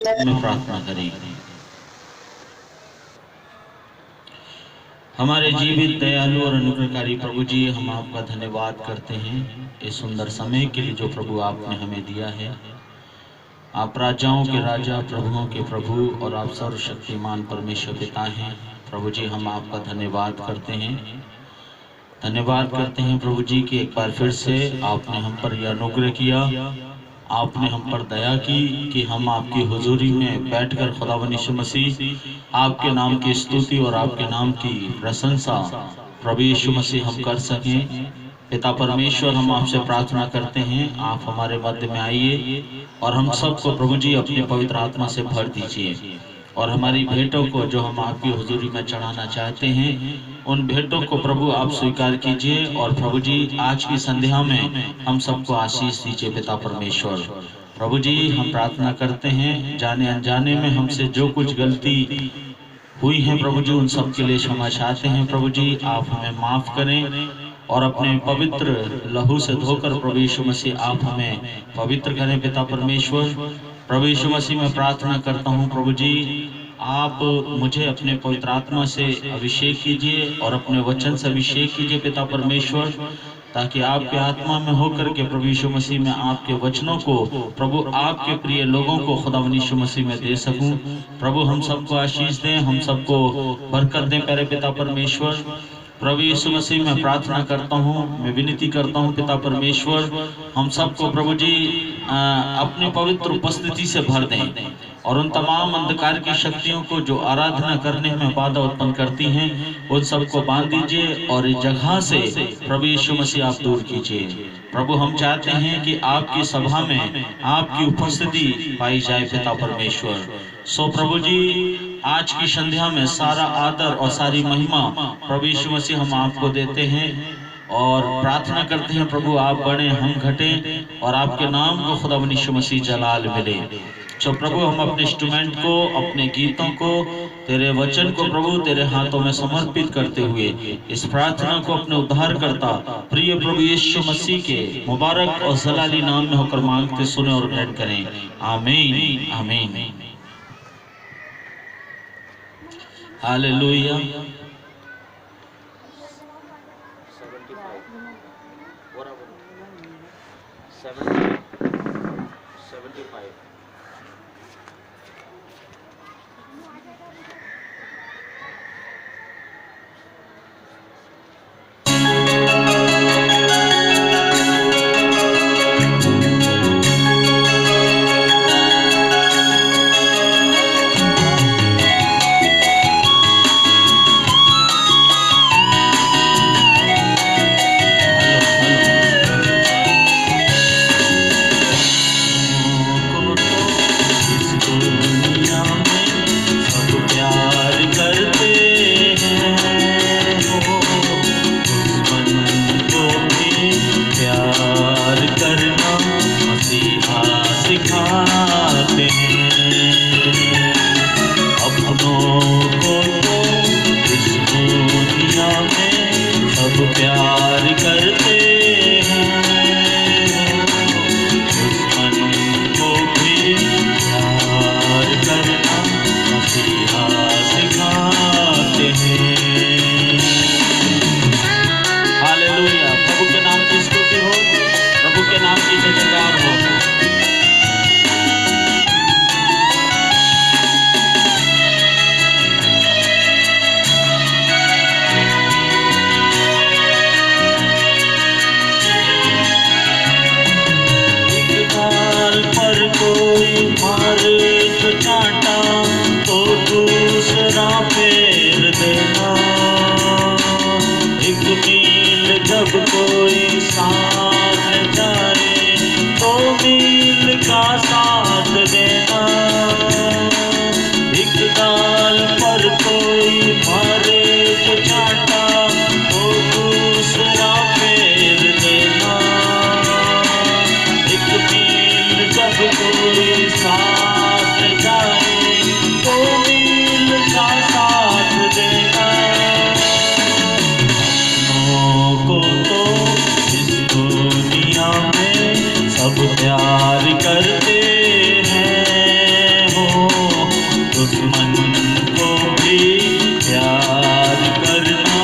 में प्रार्थना करें। हमारे जीवित दयालु और अनुग्रहकारी प्रभु जी, हम आपका धन्यवाद करते हैं इस सुंदर समय के लिए जो प्रभु आपने हमें दिया है। आप राजाओं के राजा, प्रभुओं के प्रभु और आप सर्वशक्तिमान परमेश्वर पिता हैं। प्रभु जी, हम आपका धन्यवाद करते हैं प्रभु जी की एक बार फिर से आपने हम पर यह अनुग्रह किया, आपने हम पर दया की कि हम आपकी हुजूरी में बैठकर खुदावंद यीशु मसीह आपके नाम की स्तुति और आपके नाम की प्रशंसा प्रभु यीशु मसीह हम कर सकें। पिता परमेश्वर, हम आपसे प्रार्थना करते हैं आप हमारे मध्य में आइए और हम सबको प्रभु जी अपने पवित्र आत्मा से भर दीजिए और हमारी भेंटों को जो हम आपकी हुजूरी में चढ़ाना चाहते हैं उन भेंटों को प्रभु आप स्वीकार कीजिए। और प्रभु जी, आज की संध्या में हम सबको आशीष दीजिए। पिता परमेश्वर, प्रभु जी, हम प्रार्थना करते हैं जाने अनजाने में हमसे जो कुछ गलती हुई है प्रभु जी, उन सब के लिए क्षमा चाहते हैं। प्रभु जी, आप हमें माफ करें और अपने पवित्र लहू से धोकर प्रभु यीशु मसीह आप हमें पवित्र करें। पिता परमेश्वर, प्रभु यीशु मसीह मैं प्रार्थना करता हूँ प्रभु जी, आप मुझे अपने पवित्र आत्मा से अभिषेक कीजिए और अपने वचन से अभिषेक कीजिए पिता परमेश्वर, ताकि आपके आत्मा में होकर के प्रभु यीशु मसीह में आपके वचनों को प्रभु आपके प्रिय लोगों को खुदावंद यीशु मसीह में दे सकूं। प्रभु हम सबको आशीष दें, हम सबको बरकत दें प्यारे पिता परमेश्वर। प्रभु यीशु मसीह में प्रार्थना करता हूँ, मैं विनती करता हूँ पिता परमेश्वर, हम सबको प्रभु जी अपनी पवित्र उपस्थिति से भर दें और उन तमाम अंधकार की शक्तियों को जो आराधना करने में बाधा उत्पन्न करती हैं उन सबको बांध दीजिए और इस जगह से प्रभु यीशु मसीह आप दूर कीजिए। प्रभु हम चाहते हैं कि आपकी सभा में आपकी उपस्थिति पाई जाए पिता परमेश्वर। सो प्रभु जी, आज की संध्या में सारा आदर और सारी महिमा प्रभु यीशु मसीह हम आपको देते हैं और प्रार्थना करते हैं प्रभु आप बढ़े हम घटे और आपके नाम को खुदावंद यीशु मसीह जलाल मिले। तो प्रभु हम अपने इंस्ट्रूमेंट को, अपने गीतों को, तेरे वचन को प्रभु तेरे हाथों में समर्पित करते हुए इस प्रार्थना को अपने उद्धारकर्ता प्रिय प्रभु यीशु मसीह के मुबारक और जलाली नाम में होकर मांगते सुने और ग्रहण करें। आमीन आमीन। हालेलुया। दुश्मन को भी प्यार करना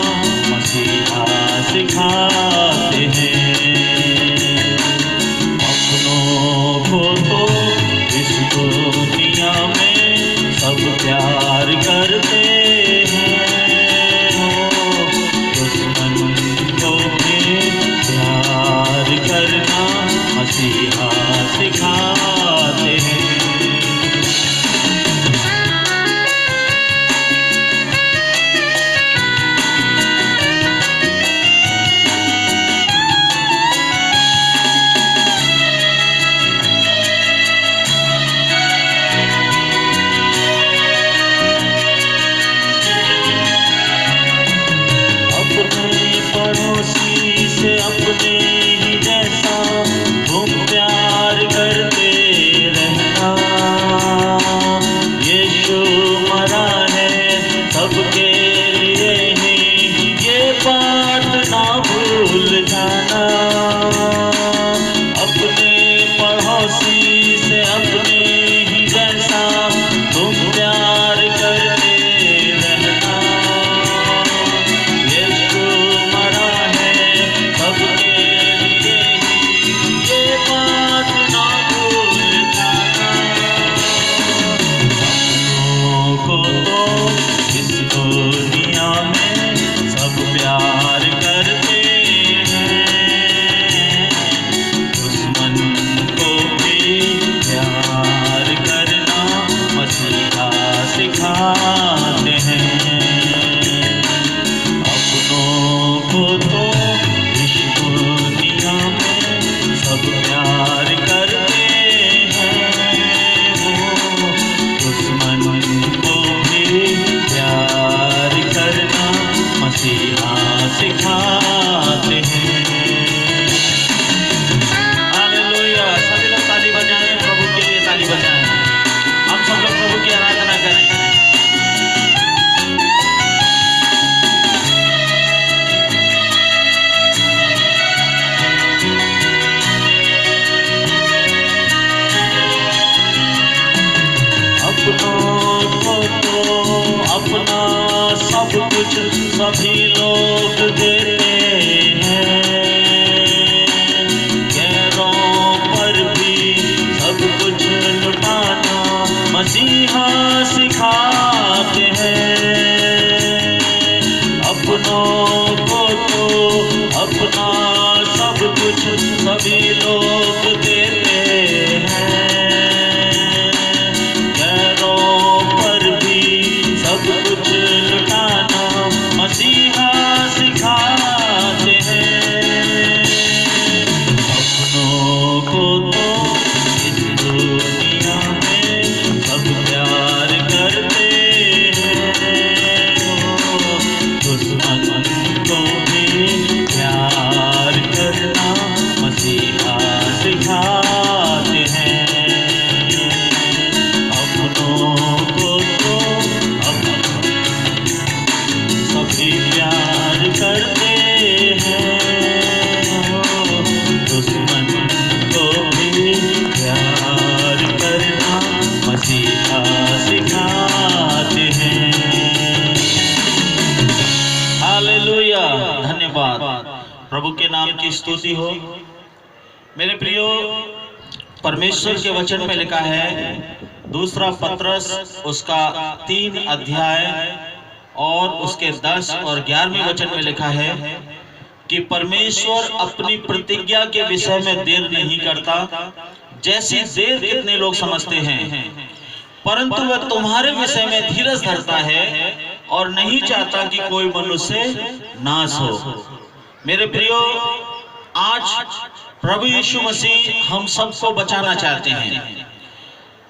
मसीहा सिखाते हैं। अपनों को तो इस दुनिया में सब प्यार करते हैं, दुश्मन को भी प्यार करना मसीहा सिखाते हैं। पड़ोसी से अपने ही जैसा तुम प्यार करते रहना। यीशु मरा है सबके लिए ही, ये बात ना भूल जाना। अपने पड़ोसी से अपने ही जैसा तुम प्यार करते रहना। दुनिया में सब प्यार करते हैं, दुश्मन को भी प्यार करना मसीहा सिखाते हैं। अपनों को तो इस दुनिया में सब प्यार करते हैं, दुश्मन को भी प्यार करना मसीहा सिखाते हैं। हालेलुया। सभी लोग ताली बजाएं, प्रभु के लिए ताली बजाएं। हम सब लोग प्रभु की आराधना करें। अपना सब कुछ सभी लोग देते हैं, गैरों पर भी सब कुछ लुटाना मसीहा सिखाते हैं। अपनों को तो अपना सब कुछ सभी लोग देते हैं, कुछ लुटाना मसीहा सिखाते हैं। अपनों को तो इस दुनिया में सब प्यार करते हैं, दुश्मन को भी प्यार करना मसीहा सिखाते हैं। अपनों को तो सभी प्यार करते हैं, दुश्मन को भी प्यार करना मसीहा सिखाते हैं। हालेलुया। धन्यवाद। प्रभु के नाम की स्तुति हो। मेरे प्रियो, परमेश्वर के वचन में लिखा है, दूसरा पत्रस उसका 3 अध्याय और उसके 10 और 11वें वचन में लिखा है कि परमेश्वर अपनी प्रतिज्ञा के विषय में देर नहीं करता, जैसी देर कितने लोग समझते हैं, परंतु वह तुम्हारे विषय में धीरज धरता है और नहीं चाहता कि कोई मनुष्य नाश हो। मेरे प्रियो, आज प्रभु यीशु मसीह हम सबको बचाना चाहते हैं।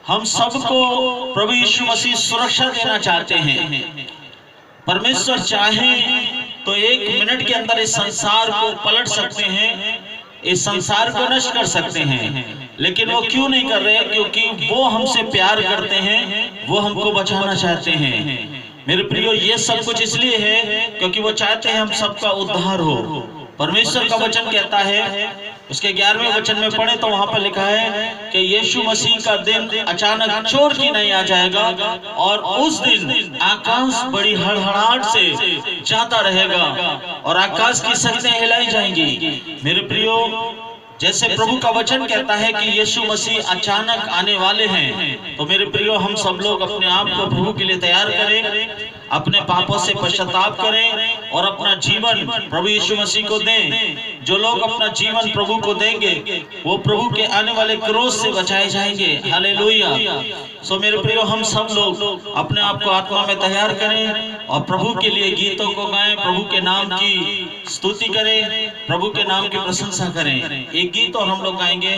हम सबको प्रभु यीशु मसीह सुरक्षा देना चाहते हैं। परमेश्वर चाहे तो 1 मिनट के अंदर इस संसार को पलट सकते हैं, इस संसार को नष्ट कर सकते हैं, लेकिन वो क्यों नहीं कर रहे? क्योंकि वो हमसे प्यार करते हैं, वो हमको बचाना चाहते हैं। मेरे प्रियो, ये सब कुछ इसलिए है क्योंकि वो चाहते हैं हम सबका उद्धार हो। परमेश्वर का वचन कहता है उसके 11वें वचन में पढ़े तो वहां पर लिखा है कि यीशु मसीह का दिन अचानक चोर की नहीं आ जाएगा और उस दिन आकाश बड़ी हड़हड़ाहट से जाता रहेगा और आकाश की शक्तियां हिलाई जाएंगी। मेरे प्रियो, जैसे प्रभु का वचन कहता है कि यीशु मसीह अचानक आने वाले हैं, तो मेरे प्रियो हम सब लोग अपने आप को प्रभु के लिए तैयार करें, अपने पापों से पश्चाताप करें और अपना जीवन प्रभु यीशु मसीह को दें। जो लोग अपना जीवन प्रभु को देंगे वो प्रभु के आने वाले क्रोध से बचाए जाएंगे। हालेलुया। सो मेरे प्रियो, हम सब लोग अपने आप को आत्मा में तैयार करें और प्रभु के लिए गीतों को गाएं, प्रभु के नाम की स्तुति करें, प्रभु के नाम की प्रशंसा करें। एक गीत और हम लोग गाएंगे।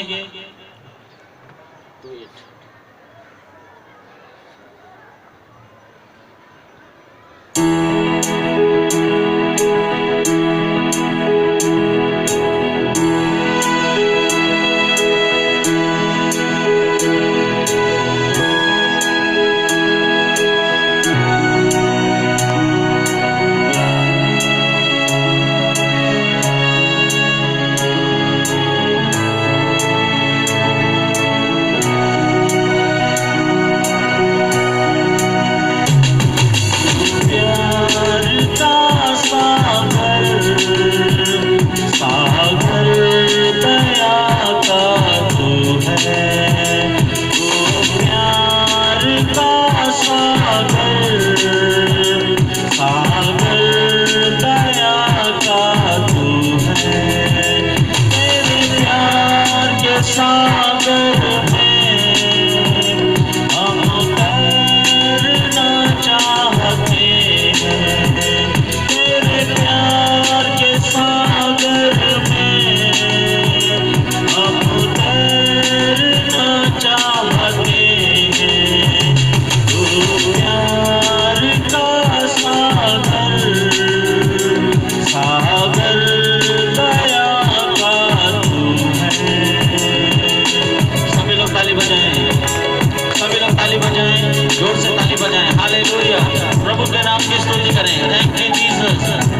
प्रभु के नाम की स्तुति करें। Thank you Jesus.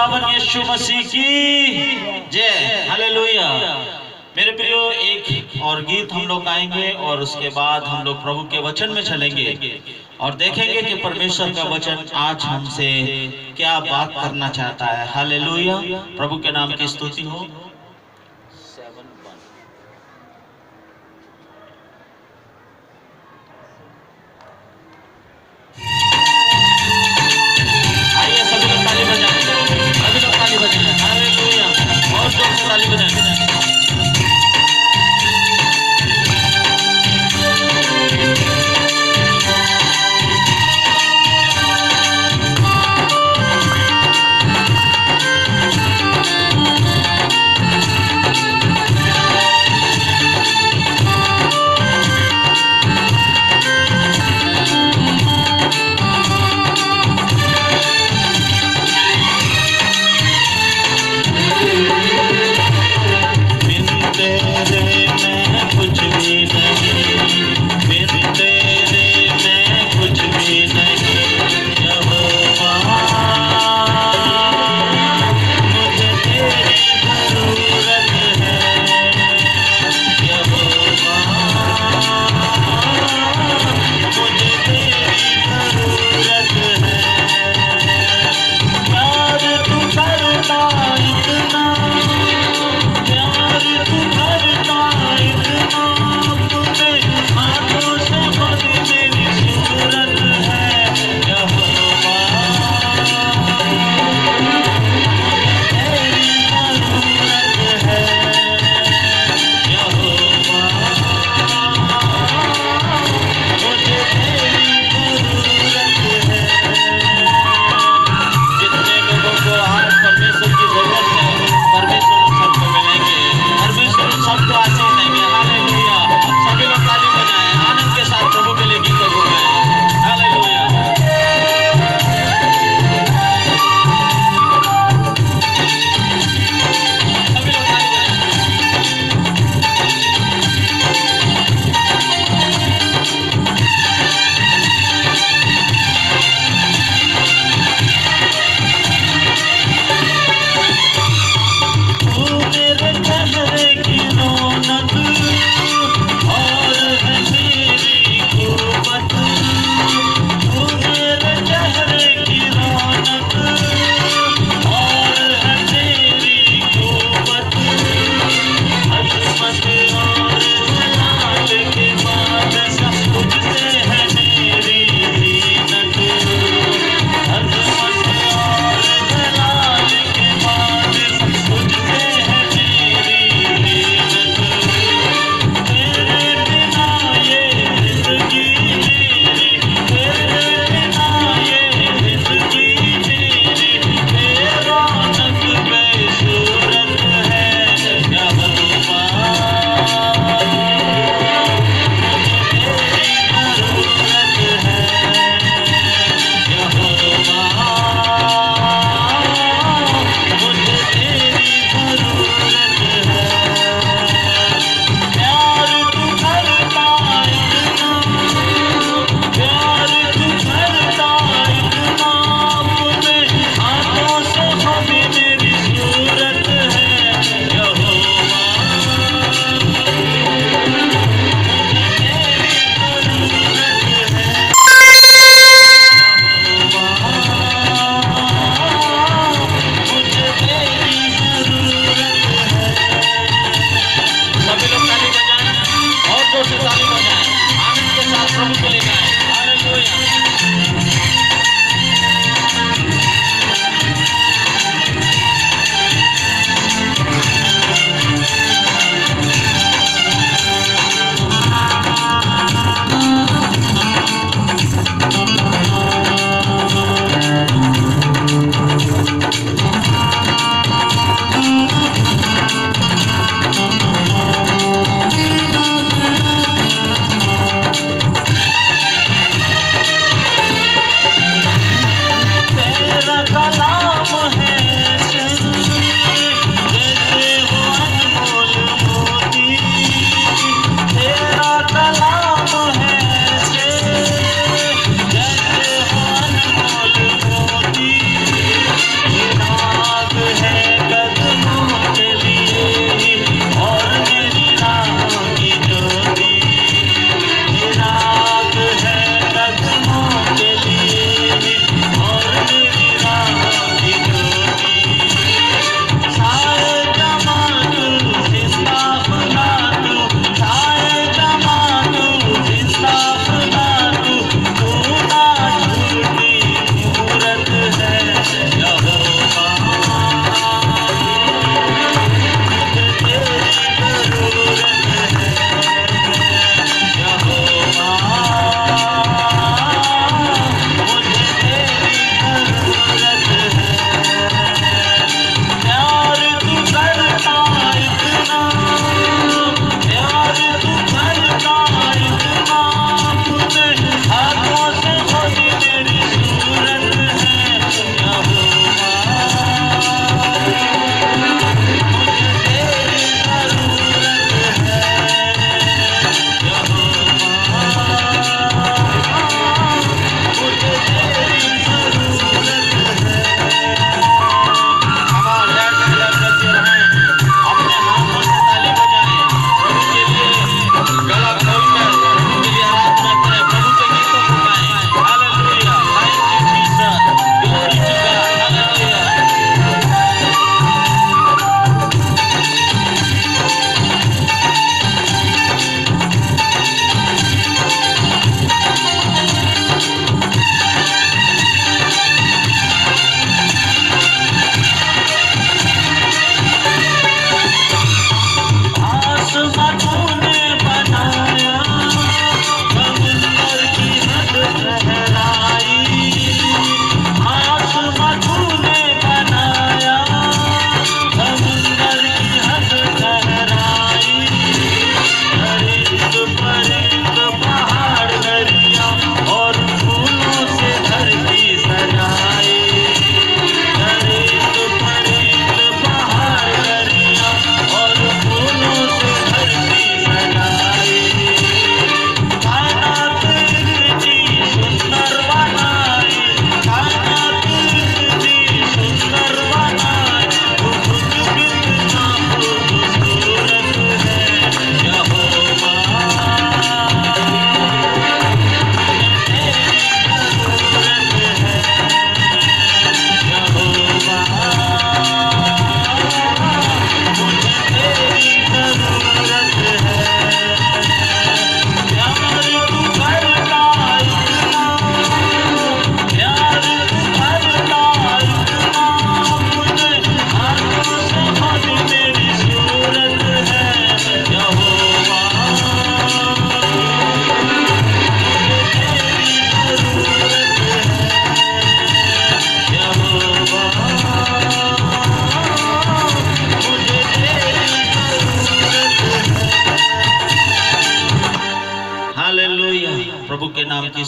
खुदावन यीशु मसीह की जय। हालेलुया। मेरे प्रियो, एक और गीत हम लोग गाएंगे और उसके बाद हम लोग प्रभु के वचन में चलेंगे और देखेंगे कि परमेश्वर का वचन आज हमसे क्या बात करना चाहता है। हालेलुया। प्रभु के नाम की स्तुति हो। आइए सभी लोग ताली बजाएं, सभी लोग ताली बजाएं। हालेलुया। और जोर से ताली बजाएं।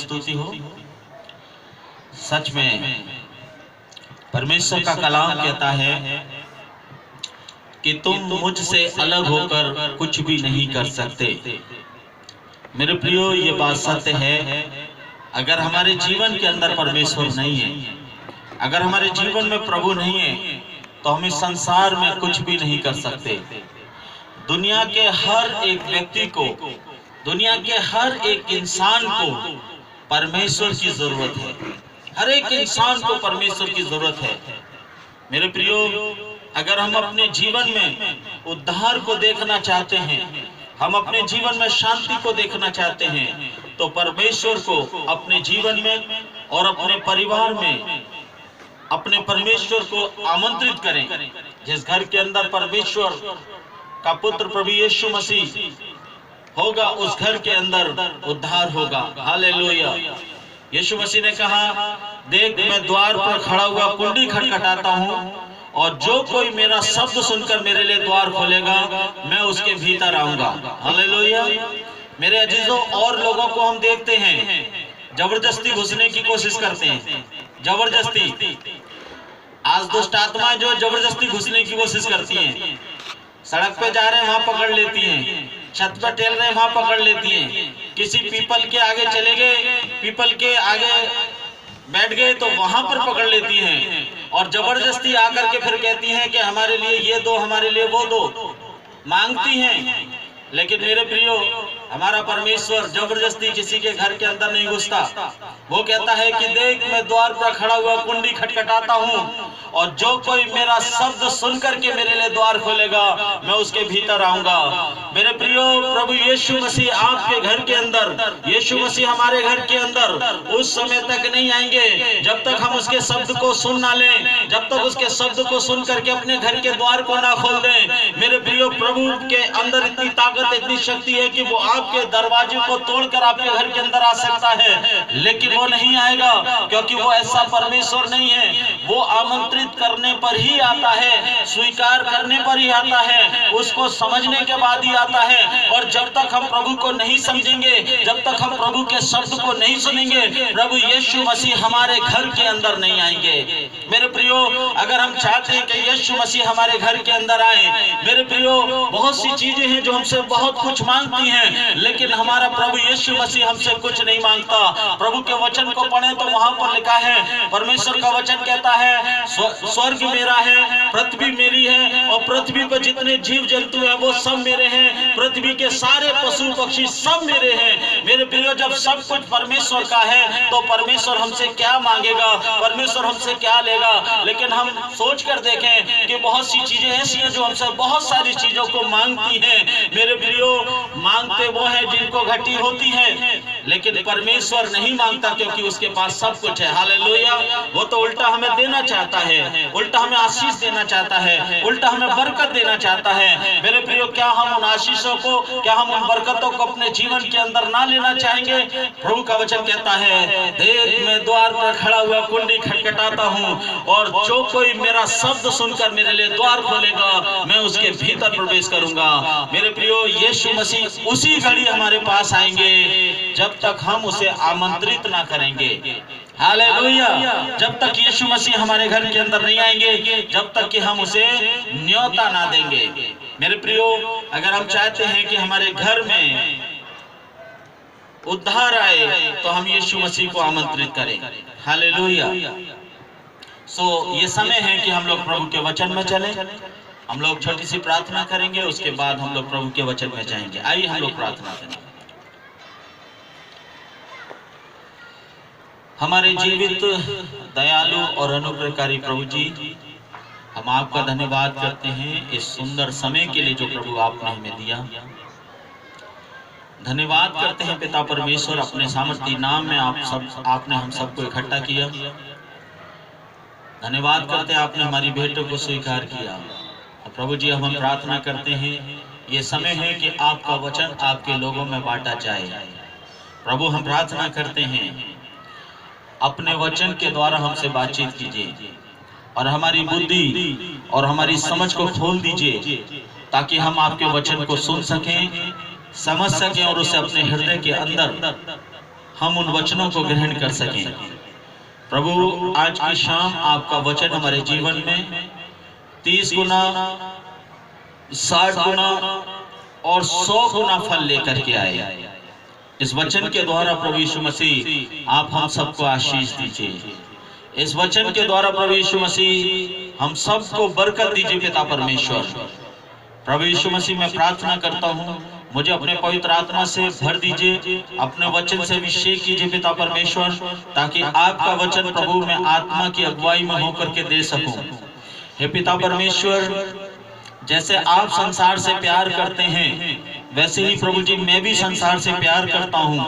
स्तुति हो। सच में परमेश्वर का कलाम कहता है कि तुम मुझसे अलग होकर कुछ भी नहीं कर सकते। मेरे प्रियो, ये बात सत्य है। अगर हमारे जीवन के अंदर परमेश्वर नहीं है, अगर हमारे जीवन में प्रभु नहीं है, तो हम इस संसार में कुछ भी नहीं कर सकते। दुनिया के हर एक व्यक्ति को, दुनिया के हर एक इंसान को परमेश्वर की जरूरत है। हर एक इंसान को परमेश्वर की जरूरत है। मेरे प्रियो, अगर हम अपने जीवन में उद्धार को देखना चाहते हैं, हम अपने जीवन में शांति को देखना चाहते हैं, तो परमेश्वर को अपने जीवन में और अपने परिवार में अपने परमेश्वर को आमंत्रित करें। जिस घर के अंदर परमेश्वर का पुत्र प्रभु यीशु मसीह होगा, उस घर के अंदर उद्धार होगा। हालेलुया। यीशु मसीह ने कहा, देख मैं द्वार पर खड़ा हुआ कुंडी खटखटाता हूँ, और जो कोई मेरा शब्द सुनकर मेरे लिए द्वार खोलेगा, मैं उसके भीतर आऊंगा। हालेलुया। मेरे अजीजों, और लोगों को हम देखते हैं जबरदस्ती घुसने की कोशिश करते हैं। जबरदस्ती, आज दुष्ट आत्माएं जो जबरदस्ती घुसने की कोशिश करती हैं। सड़क पे जा रहे हैं, वहां पकड़ लेती हैं। छत पर टहल रहे हैं, वहां पकड़ लेती हैं। किसी पीपल के आगे चले गए, पीपल के आगे बैठ गए, तो वहां पर पकड़ लेती हैं और जबरदस्ती आकर के फिर कहती हैं कि हमारे लिए ये दो, हमारे लिए वो दो, मांगती हैं। लेकिन मेरे प्रियो, हमारा परमेश्वर जबरदस्ती किसी के घर के अंदर नहीं घुसता। वो कहता है कि देख मैं द्वार पर खड़ा हुआ कुंडी खटखटाता हूँ, और जो कोई मेरा शब्द सुन करके मेरे लिए द्वार खोलेगा, मैं उसके भीतर आऊंगा। मेरे प्रियो, प्रभु यीशु मसीह आपके घर के अंदर, यीशु मसीह हमारे घर के अंदर उस समय तक नहीं आएंगे जब तक हम उसके शब्द को सुन ना लें, जब तक उसके शब्द को सुन करके अपने घर के द्वार को ना खोल दें। मेरे प्रियो, प्रभु के अंदर इतनी ताकत, इतनी शक्ति है कि वो आपके दरवाजे को तोड़कर आपके घर के अंदर आ सकता है, लेकिन वो नहीं आएगा, क्योंकि वो ऐसा परमेश्वर नहीं है। वो आमंत्रित करने पर ही आता है, स्वीकार करने पर ही आता है, उसको समझने के बाद ही आता है। और जब तक हम प्रभु को नहीं समझेंगे, जब तक हम प्रभु के शब्द को नहीं सुनेंगे, प्रभु यीशु मसीह हमारे घर के अंदर नहीं आएंगे। मेरे प्रियो, अगर हम चाहते हैं कि यीशु मसीह हमारे घर के अंदर आए, मेरे प्रियो, बहुत सी चीजें हैं जो हमसे बहुत कुछ मांगती हैं, लेकिन हमारा प्रभु यीशु मसीह हमसे कुछ नहीं मांगता। प्रभु के वचन को पढ़ें तो वहां पर लिखा है, परमेश्वर का वचन कहता है, स्वर्ग मेरा है, पृथ्वी मेरी है, और पृथ्वी पर जितने जीव जंतु हैं वो सब मेरे हैं, पृथ्वी के सारे पशु पक्षी सब मेरे हैं। मेरे प्रियो, जब सब कुछ परमेश्वर का है, तो परमेश्वर हमसे क्या मांगेगा, परमेश्वर हमसे क्या लेगा। लेकिन हम सोच कर देखें कि बहुत सी चीजें ऐसी हैं जो हमसे बहुत सारी चीजों को मांगती हैं। मेरे प्रियो, मांगते वो हैं जिनको घटी होती है, लेकिन परमेश्वर नहीं मांगता, क्योंकि उसके पास सब कुछ है। हालेलुया। वो तो उल्टा हमें देना चाहता है, उल्टा हमें आशीष देना चाहता है, उल्टा हमें बरकत देना चाहता है। मेरे प्रियो, क्या हम उन आशीषों को, क्या हम उन बरकतों को अपने जीवन के अंदर ना लेना चाहेंगे? प्रभु का वचन कहता है, देख मैं द्वार पर खड़ा हुआ कुंडी खटखटाता हूँ, और जो कोई मेरा शब्द सुनकर मेरे लिए द्वार खोलेगा, मैं उसके भीतर प्रवेश करूंगा। मेरे प्रियो, यीशु मसीह उसी घड़ी हमारे पास आएंगे जब तक हम उसे आमंत्रित ना करेंगे। हालेलुया। जब तक यीशु मसीह हमारे घर के अंदर नहीं आएंगे, जब तक कि हम उसे न्योता ना देंगे। मेरे प्रियो, अगर हम चाहते हैं कि हमारे घर में उद्धार आए, तो हम यीशु मसीह को आमंत्रित करें। हालेलुया। ये समय है कि हम लोग प्रभु के वचन में चलें। हम लोग छोटी सी प्रार्थना करेंगे, उसके बाद हम लोग प्रभु के वचन में जाएंगे। आइए हम लोग प्रार्थना करें। हमारे जीवित, दयालु और अनुग्रहकारी प्रभु जी, हम आपका धन्यवाद करते हैं इस सुंदर समय के लिए जो प्रभु आपने हमें दिया। धन्यवाद करते हैं पिता परमेश्वर, अपने सामर्थी नाम में आपने हम सबको इकट्ठा किया। धन्यवाद करते हैं आपने हमारी भेंटों को स्वीकार किया। प्रभु जी, हम प्रार्थना करते हैं, ये समय है कि आपका वचन आपके लोगों में बांटा जाए। प्रभु, हम प्रार्थना करते हैं, अपने वचन के द्वारा हमसे बातचीत कीजिए और हमारी बुद्धि और हमारी समझ को खोल दीजिए, ताकि हम आपके वचन को सुन सकें, समझ सकें और उसे अपने हृदय के अंदर हम उन वचनों को ग्रहण कर सकें। प्रभु आज की शाम आपका वचन हमारे जीवन में 30 गुना, 60 गुना और 100 गुना फल लेकर के आए। इस वचन के द्वारा प्रभु यीशु मसीह आप हम सबको आशीष दीजिए। इस वचन के द्वारा प्रभु यीशु मसीह हम सबको बरकत दीजिए पिता परमेश्वर। प्रभु यीशु मसीह मैं प्रार्थना करता हूँ, मुझे अपने पवित्र आत्मा से भर दीजिए, अपने वचन से अभिषेक कीजिए पिता परमेश्वर, ताकि आपका वचन प्रभु मैं आत्मा की अगुवाई में होकर के दे सकूं। हे पिता परमेश्वर, जैसे आप संसार से प्यार करते हैं वैसे ही प्रभु जी मैं भी संसार से प्यार करता हूँ।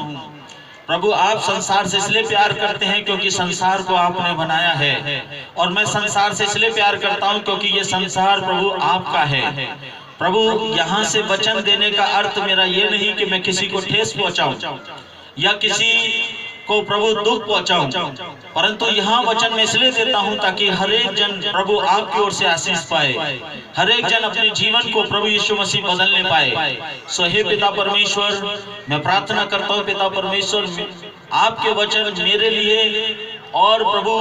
प्रभु आप संसार से इसलिए प्यार करते हैं क्योंकि संसार को आपने बनाया है, और मैं संसार से इसलिए प्यार करता हूँ क्योंकि ये संसार प्रभु आपका है। प्रभु यहाँ से वचन देने का अर्थ मेरा ये नहीं कि मैं किसी को ठेस पहुंचाऊं या किसी को प्रभु दुख पहुंचाऊं, परंतु यहाँ वचन मैं इसलिए देता हूँ ताकि हर एक जन प्रभु आपकी ओर से आशीष पाए, हर एक जन अपने जीवन को प्रभु यीशु मसीह बदलने पाए। सो हे पिता परमेश्वर, मैं प्रार्थना करता हूँ पिता परमेश्वर, आपके वचन मेरे लिए और प्रभु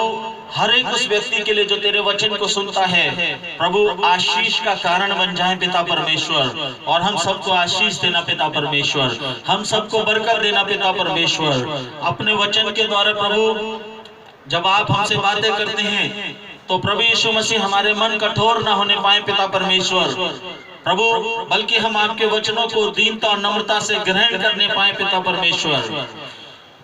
हर एक उस व्यक्ति के लिए जो तेरे वचन को सुनता है प्रभु आशीष का कारण बन जाए पिता परमेश्वर, और हम सबको आशीष देना पिता परमेश्वर, हम सबको बरकत देना पिता परमेश्वर। अपने वचन के द्वारा प्रभु जब आप हमसे बातें करते हैं तो प्रभु यीशु मसीह हमारे मन कठोर ना होने पाए पिता परमेश्वर प्रभु, बल्कि हम आपके वचनों को दीनता और नम्रता से ग्रहण करने पाए पिता परमेश्वर।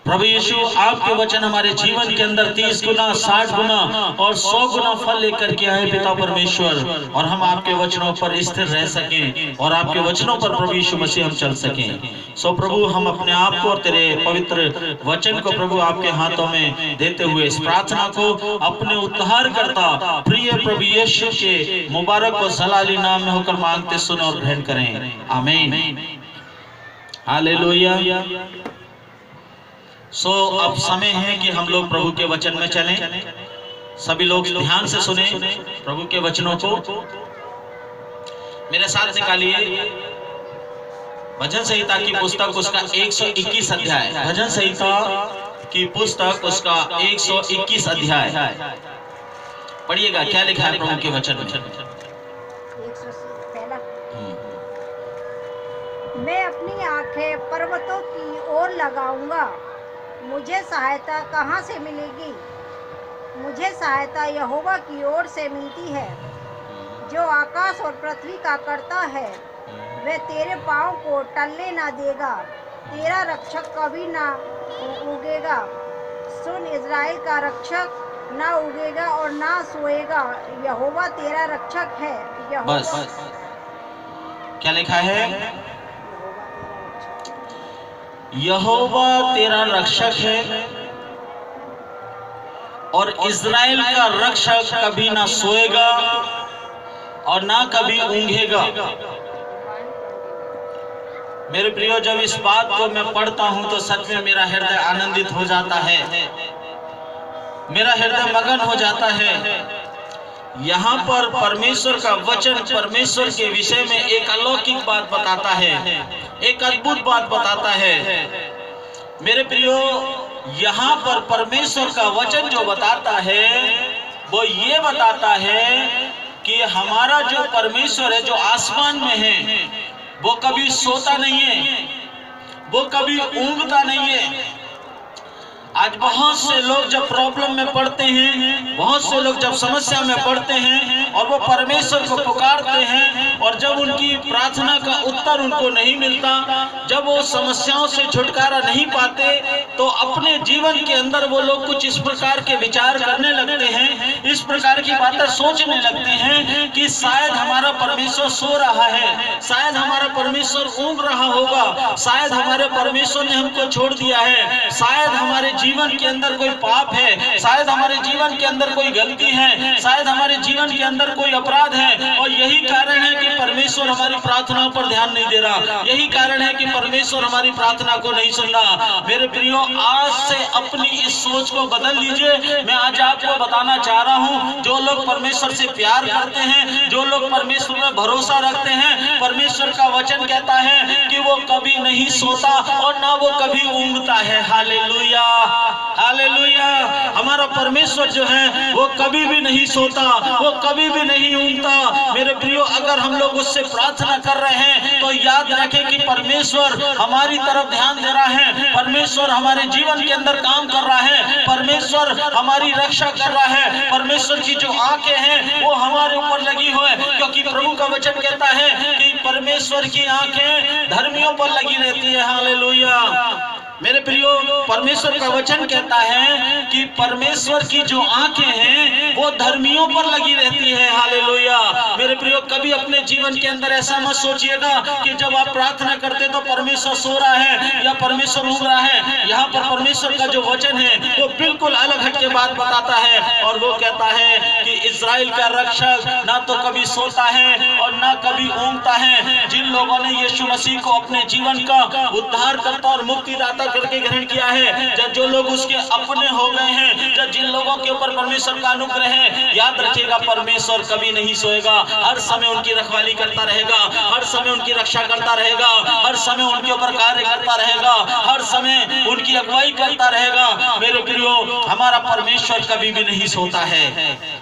प्रभु यीशु आपके वचन हमारे जीवन के अंदर 30 गुना, 60 गुना और 100 गुना फल लेकर के आए पिता परमेश्वर, और हम आपके वचनों पर स्थिर रह सकें और आपके वचनों पर प्रभु यीशु मसीह हम चल सकें। सो प्रभु हम अपने आप को और तेरे पवित्र वचन को प्रभु आपके हाथों में देते हुए इस प्रार्थना को अपने उद्धारकर्ता प्रिय प्रभु यीशु के मुबारक और जलाली नाम में होकर मांगते सुन और ग्रहण करें। आमीन, हालेलुया। सो अब समय है कि हम लोग प्रभु के वचन में चलें। सभी लोग ध्यान से सुने प्रभु के वचनों को। मेरे साथ निकालिए भजन संहिता की पुस्तक उसका 121 अध्याय। भजन संहिता की पुस्तक उसका 121 अध्याय पढ़िएगा। क्या लिखा है प्रभु के वचन में? मैं अपनी आंखें पर्वतों की ओर लगाऊंगा, मुझे सहायता कहाँ से मिलेगी? मुझे सहायता यहोवा की ओर से मिलती है, जो आकाश और पृथ्वी का करता है। वह तेरे पाँव को टलने ना देगा, तेरा रक्षक कभी ना उगेगा। सुन, इज़राइल का रक्षक ना उगेगा और ना सोएगा, यहोवा तेरा रक्षक है। बस क्या लिखा है? यहोवा तेरा रक्षक है और इज़राइल का रक्षक कभी ना सोएगा और ना कभी ऊँघेगा। मेरे प्रियो, जब इस बात को मैं पढ़ता हूं तो सच में मेरा हृदय आनंदित हो जाता है, मेरा हृदय मगन हो जाता है। यहाँ पर परमेश्वर का वचन परमेश्वर के विषय में एक अलौकिक बात बताता है, एक अद्भुत बात बताता है। मेरे प्रियो, यहाँ पर परमेश्वर का वचन जो बताता है वो ये बताता है कि हमारा जो परमेश्वर है जो आसमान में है वो कभी सोता नहीं है, वो कभी ऊँघता नहीं है। आज बहुत से लोग जब प्रॉब्लम में पड़ते हैं, बहुत से लोग जब समस्या में पड़ते हैं और वो परमेश्वर को पुकारते हैं, और जब उनकी प्रार्थना का उत्तर उनको नहीं मिलता, जब वो समस्याओं से छुटकारा नहीं पाते, तो अपने जीवन के अंदर वो लोग कुछ इस प्रकार के विचार करने लगते हैं, इस प्रकार की बातें सोचने लगते हैं कि शायद हमारा परमेश्वर सो रहा है, शायद हमारा परमेश्वर ऊँघ रहा होगा, शायद हमारे परमेश्वर ने हमको छोड़ दिया है, शायद हमारे जीवन के अंदर कोई पाप है, शायद हमारे जीवन के अंदर कोई गलती है, शायद हमारे जीवन के अंदर कोई अपराध है, और यही कारण है कि परमेश्वर हमारी प्रार्थनाओं पर ध्यान नहीं दे रहा, यही कारण है कि परमेश्वर हमारी प्रार्थना को नहीं सुन रहा। मेरे प्रियो, आज से अपनी इस सोच को बदल लीजिए। मैं आज आपको बताना चाह रहा हूँ, जो लोग परमेश्वर से प्यार करते हैं, जो लोग परमेश्वर में भरोसा रखते हैं, परमेश्वर का वचन कहता है कि वो कभी नहीं सोता और ना वो कभी ऊँघता है। Hallelujah, hallelujah. हमारा परमेश्वर जो है वो कभी भी नहीं सोता, वो कभी भी नहीं ऊँघता। मेरे प्रियो, अगर हम लोग उससे प्रार्थना कर रहे हैं तो याद रखें कि परमेश्वर हमारी तरफ ध्यान दे रहा है, परमेश्वर हमारे जीवन के अंदर काम कर रहा है, परमेश्वर हमारी रक्षा कर रहा है। परमेश्वर की जो आंखें हैं वो हमारे ऊपर लगी हुई है, क्योंकि प्रभु का वचन कहता है कि परमेश्वर की आंखें धर्मियों पर लगी रहती है। हालेलुया। मेरे प्रियो, परमेश्वर का वचन कहता है कि परमेश्वर की जो आंखें हैं वो धर्मियों पर लगी रहती है। हालेलुया। मेरे प्रियो, कभी अपने जीवन के अंदर ऐसा मत सोचिएगा कि जब आप प्रार्थना करते तो परमेश्वर सो रहा है या परमेश्वर ऊँघ रहा है। यहाँ पर परमेश्वर का जो वचन है वो बिल्कुल अलग हट के बात बताता है, और वो कहता है कि इस्राएल का रक्षक ना तो कभी सोता है और ना कभी ऊँघता है। जिन लोगों ने यीशु मसीह को अपने जीवन का उद्धारकर्ता और मुक्तिदाता करके ग्रहण किया है, जो लोग उसके अपने हो गए हैं, जिन लोगों के ऊपर परमेश्वर का अनुग्रह है, याद रखिएगा परमेश्वर कभी नहीं सोएगा। हर समय उनकी रखवाली करता रहेगा, हर समय उनकी रक्षा करता रहेगा, हर समय उनके ऊपर कार्य करता रहेगा, हर समय उनकी अगुवाई करता रहेगा। मेरे प्रियो, हमारा परमेश्वर कभी भी नहीं सोता है।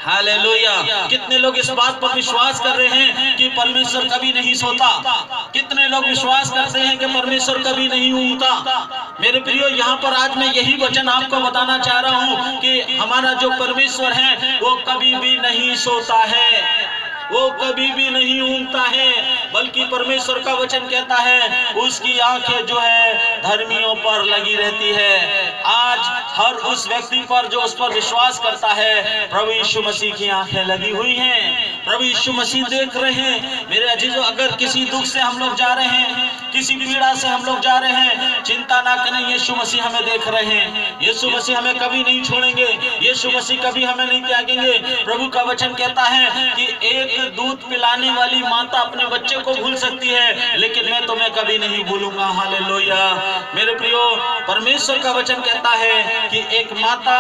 हालेलुया। कितने लोग इस बात पर विश्वास कर रहे हैं कि परमेश्वर कभी नहीं सोता? कितने लोग विश्वास करते हैं कि परमेश्वर कभी नहीं ऊँघता? मेरे प्रियो, यहाँ पर आज मैं यही वचन आपको बताना चाह रहा हूँ कि हमारा जो परमेश्वर है वो कभी भी नहीं सोता है, वो कभी भी नहीं ऊँघता है, बल्कि परमेश्वर का वचन कहता है उसकी आंखें जो है धर्मियों पर लगी रहती है। आज हर उस व्यक्ति पर जो उस पर विश्वास करता है, प्रभु यीशु मसीह की आंखें लगी हुई हैं, प्रभु यीशु मसीह देख रहे हैं। मेरे अजीजों, अगर किसी दुख से हम लोग जा रहे हैं, किसी पीड़ा से हम लोग जा रहे हैं, चिंता ना करें, यीशु मसीह हमें देख रहे हैं, यीशु मसीह हमें कभी नहीं छोड़ेंगे, यीशु मसीह कभी हमें नहीं त्यागेंगे। प्रभु का वचन कहता है कि एक दूध पिलाने वाली माता अपने बच्चे को भूल सकती है, लेकिन मैं तुम्हें कभी नहीं भूलूंगा। हालेलुया। मेरे प्रियो, परमेश्वर का वचन कहता है कि एक माता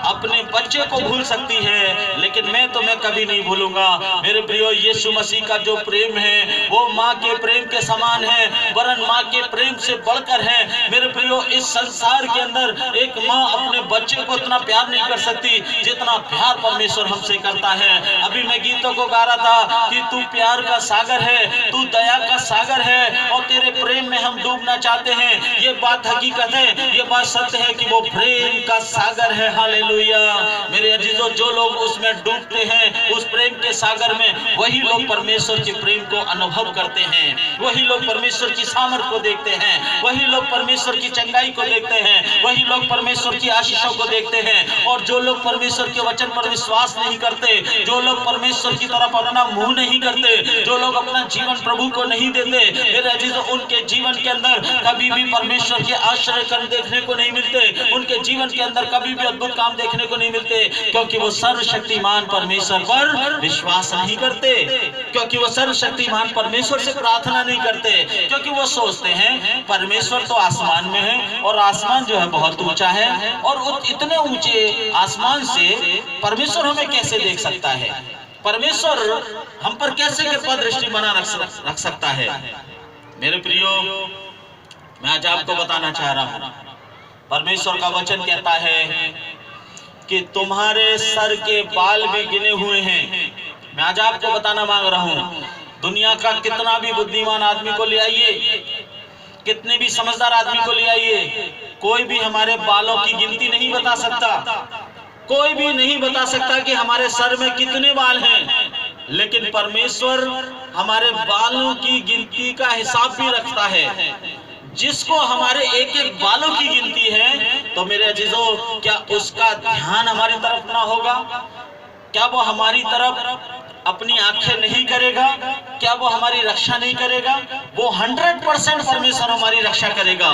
अपने बच्चे को भूल सकती है, लेकिन मैं तुम्हें कभी नहीं भूलूंगा। मेरे प्रियो, यीशु मसीह का जो प्रेम है वो माँ के प्रेम के समान है, वरन माँ के प्रेम से बढ़कर है। मेरे प्रियो, इस संसार के अंदर एक माँ अपने बच्चे को इतना प्यार नहीं कर सकती जितना प्यार परमेश्वर हमसे करता है। अभी मैं गीतों को गा रहा था कि तू प्यार का सागर है, तू दया का सागर है, और तेरे प्रेम में हम डूबना चाहते हैं। ये बात हकीकत है, ये बात सत्य है कि वो प्रेम का सागर है। हालेलुया। मेरे अजीजों, जो लोग उसमें डूबते हैं, उस प्रेम के सागर में, वही लोग परमेश्वर के प्रेम को अनुभव करते हैं, वही लोग परमेश्वर की सामर्थ को देखते हैं, वही लोग परमेश्वर की चंगाई को देखते हैं, वही लोग परमेश्वर की आशीषों को देखते हैं। और जो लोग परमेश्वर के वचन पर विश्वास नहीं करते, जो लोग परमेश्वर की तरफ अपना मुंह नहीं करते, जो लोग अपना जीवन प्रभु को नहीं देते, मेरे अजीजों, उनके जीवन के अंदर कभी भी परमेश्वर के आश्चर्य कर्म देखने को नहीं मिलते, उनके जीवन के अंदर कभी भी अद्भुत काम देखने को नहीं मिलते, क्योंकि वो सर्वशक्तिमान परमेश्वर पर विश्वास नहीं करते, क्योंकि वो सर्वशक्तिमान परमेश्वर से प्रार्थना नहीं करते, क्योंकि वो सोचते हैं परमेश्वर तो आसमान में है, और आसमान जो है बहुत ऊंचा है, और इतने ऊंचे आसमान से परमेश्वर हमें कैसे देख सकता है? परमेश्वर हम पर कैसे कृपा दृष्टि बना रख सकता है? मेरे प्रियो, मैं आज आपको बताना चाह रहा हूं, परमेश्वर का वचन कहता है कि तुम्हारे सर के बाल भी गिने हुए हैं। मैं आज आपको बताना मांग रहा हूं, दुनिया का कितना भी बुद्धिमान आदमी को ले आइए, कितने भी समझदार आदमी को ले आइए, कोई भी हमारे बालों की गिनती नहीं बता सकता, कोई भी नहीं बता सकता कि हमारे सर में कितने बाल हैं। लेकिन परमेश्वर हमारे बालों की गिनती का हिसाब भी रखता है। जिसको हमारे एक एक बालों की गिनती है, तो मेरे अजीजों, क्या उसका ध्यान हमारी तरफ ना होगा? क्या वो हमारी तरफ अपनी आंखें नहीं करेगा, क्या वो हमारी रक्षा नहीं करेगा? वो 100% परमेश्वर हमारी रक्षा करेगा।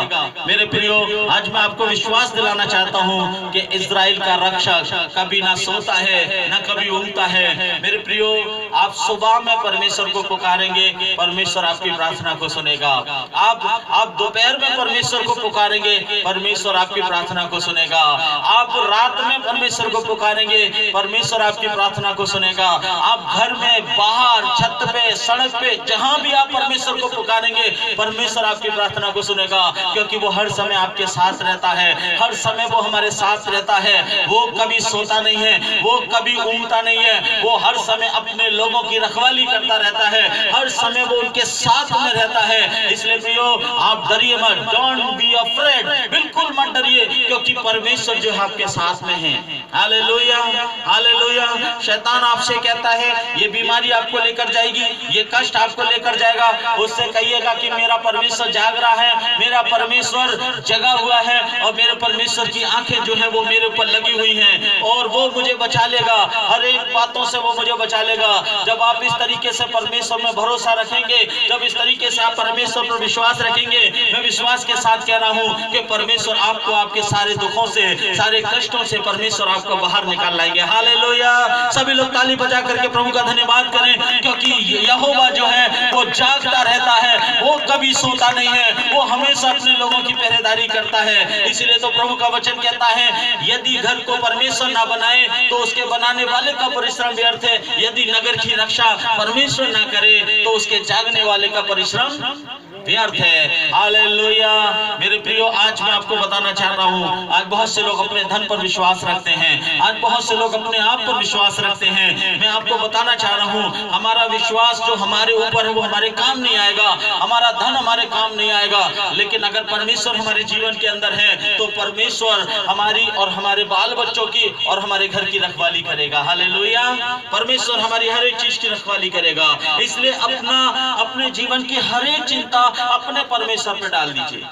मेरे प्रियो, आज मैं आपको विश्वास दिलाना चाहता हूं कि इजराइल का रक्षक कभी ना सोता है ना कभी ऊँगता है। मेरे प्रियो, आप सुबह में परमेश्वर को पुकारेंगे, परमेश्वर आपकी प्रार्थना को सुनेगा। आप दोपहर में परमेश्वर को पुकारेंगे, परमेश्वर आपकी प्रार्थना को सुनेगा। आप रात में परमेश्वर को पुकारेंगे, परमेश्वर आपकी प्रार्थना को सुनेगा। आप घर में, बाहर, छत पे, सड़क पे, जहां भी आप परमेश्वर को पुकारेंगे, परमेश्वर आपकी प्रार्थना को सुनेगा, क्योंकि वो हर समय आपके साथ रहता है। हर समय वो हमारे साथ रहता है। वो कभी सोता नहीं है, वो कभी ऊँगता नहीं है। वो हर समय अपने लोगों की रखवाली करता रहता है। हर समय वो उनके साथ में रहता है। इसलिए प्रियो, आप डरिए मत, डोंट बी अफ्रेड, बिल्कुल मत डरिए, क्योंकि परमेश्वर जो है आपके साथ में है। Hallelujah, hallelujah. शैतान आपसे कहता है ये बीमारी आपको लेकर जाएगी, ये कष्ट आपको लेकर जाएगा। उससे कहिएगा कि मेरा परमेश्वर जाग रहा है, मेरा परमेश्वर जगा हुआ है, और मेरे परमेश्वर की आंखें जो है वो मेरे ऊपर लगी हुई हैं, और वो मुझे बचा लेगा। हर एक बातों से वो मुझे बचा लेगा। जब आप इस तरीके से परमेश्वर में भरोसा रखेंगे, जब इस तरीके से आप परमेश्वर पर विश्वास रखेंगे, मैं विश्वास के साथ कह रहा हूं कि परमेश्वर आपको आपके सारे दुखों से, सारे कष्टों से परमेश्वर आपको बाहर निकाल लाएंगे। हालेलुया। सभी लोग ताली बजा करके प्रभु का धन्यवाद करें, क्योंकि यहोवा जो है वो जागता रहता है, वो कभी सोता नहीं है, वो हमेशा अपने लोगों की पहरेदारी करता है। इसीलिए तो प्रभु का वचन कहता है, यदि घर को परमेश्वर ना बनाए तो उसके बनाने वाले का परिश्रम व्यर्थ है। यदि नगर की रक्षा परमेश्वर ना करे तो उसके जागने वाले का परिश्रम व्यर्थ है। हालेलुया। मेरे प्रियो, आज मैं आपको बताना चाह रहा हूँ, आज बहुत से लोग अपने धन पर विश्वास रखते हैं, आज बहुत से लोग अपने आप पर विश्वास रखते हैं। मैं आपको बताना चाह रहा हूँ, हमारा विश्वास जो हमारे ऊपर है वो हमारे काम नहीं आएगा, हमारा धन हमारे काम नहीं आएगा। लेकिन अगर परमेश्वर हमारे जीवन के अंदर है तो परमेश्वर हमारी और हमारे बाल बच्चों की और हमारे घर की रखवाली करेगा। हालेलुया। परमेश्वर हमारी हर एक चीज की रखवाली करेगा। इसलिए अपने जीवन की हर एक चिंता अपने परमेश्वर पर डाल दीजिए।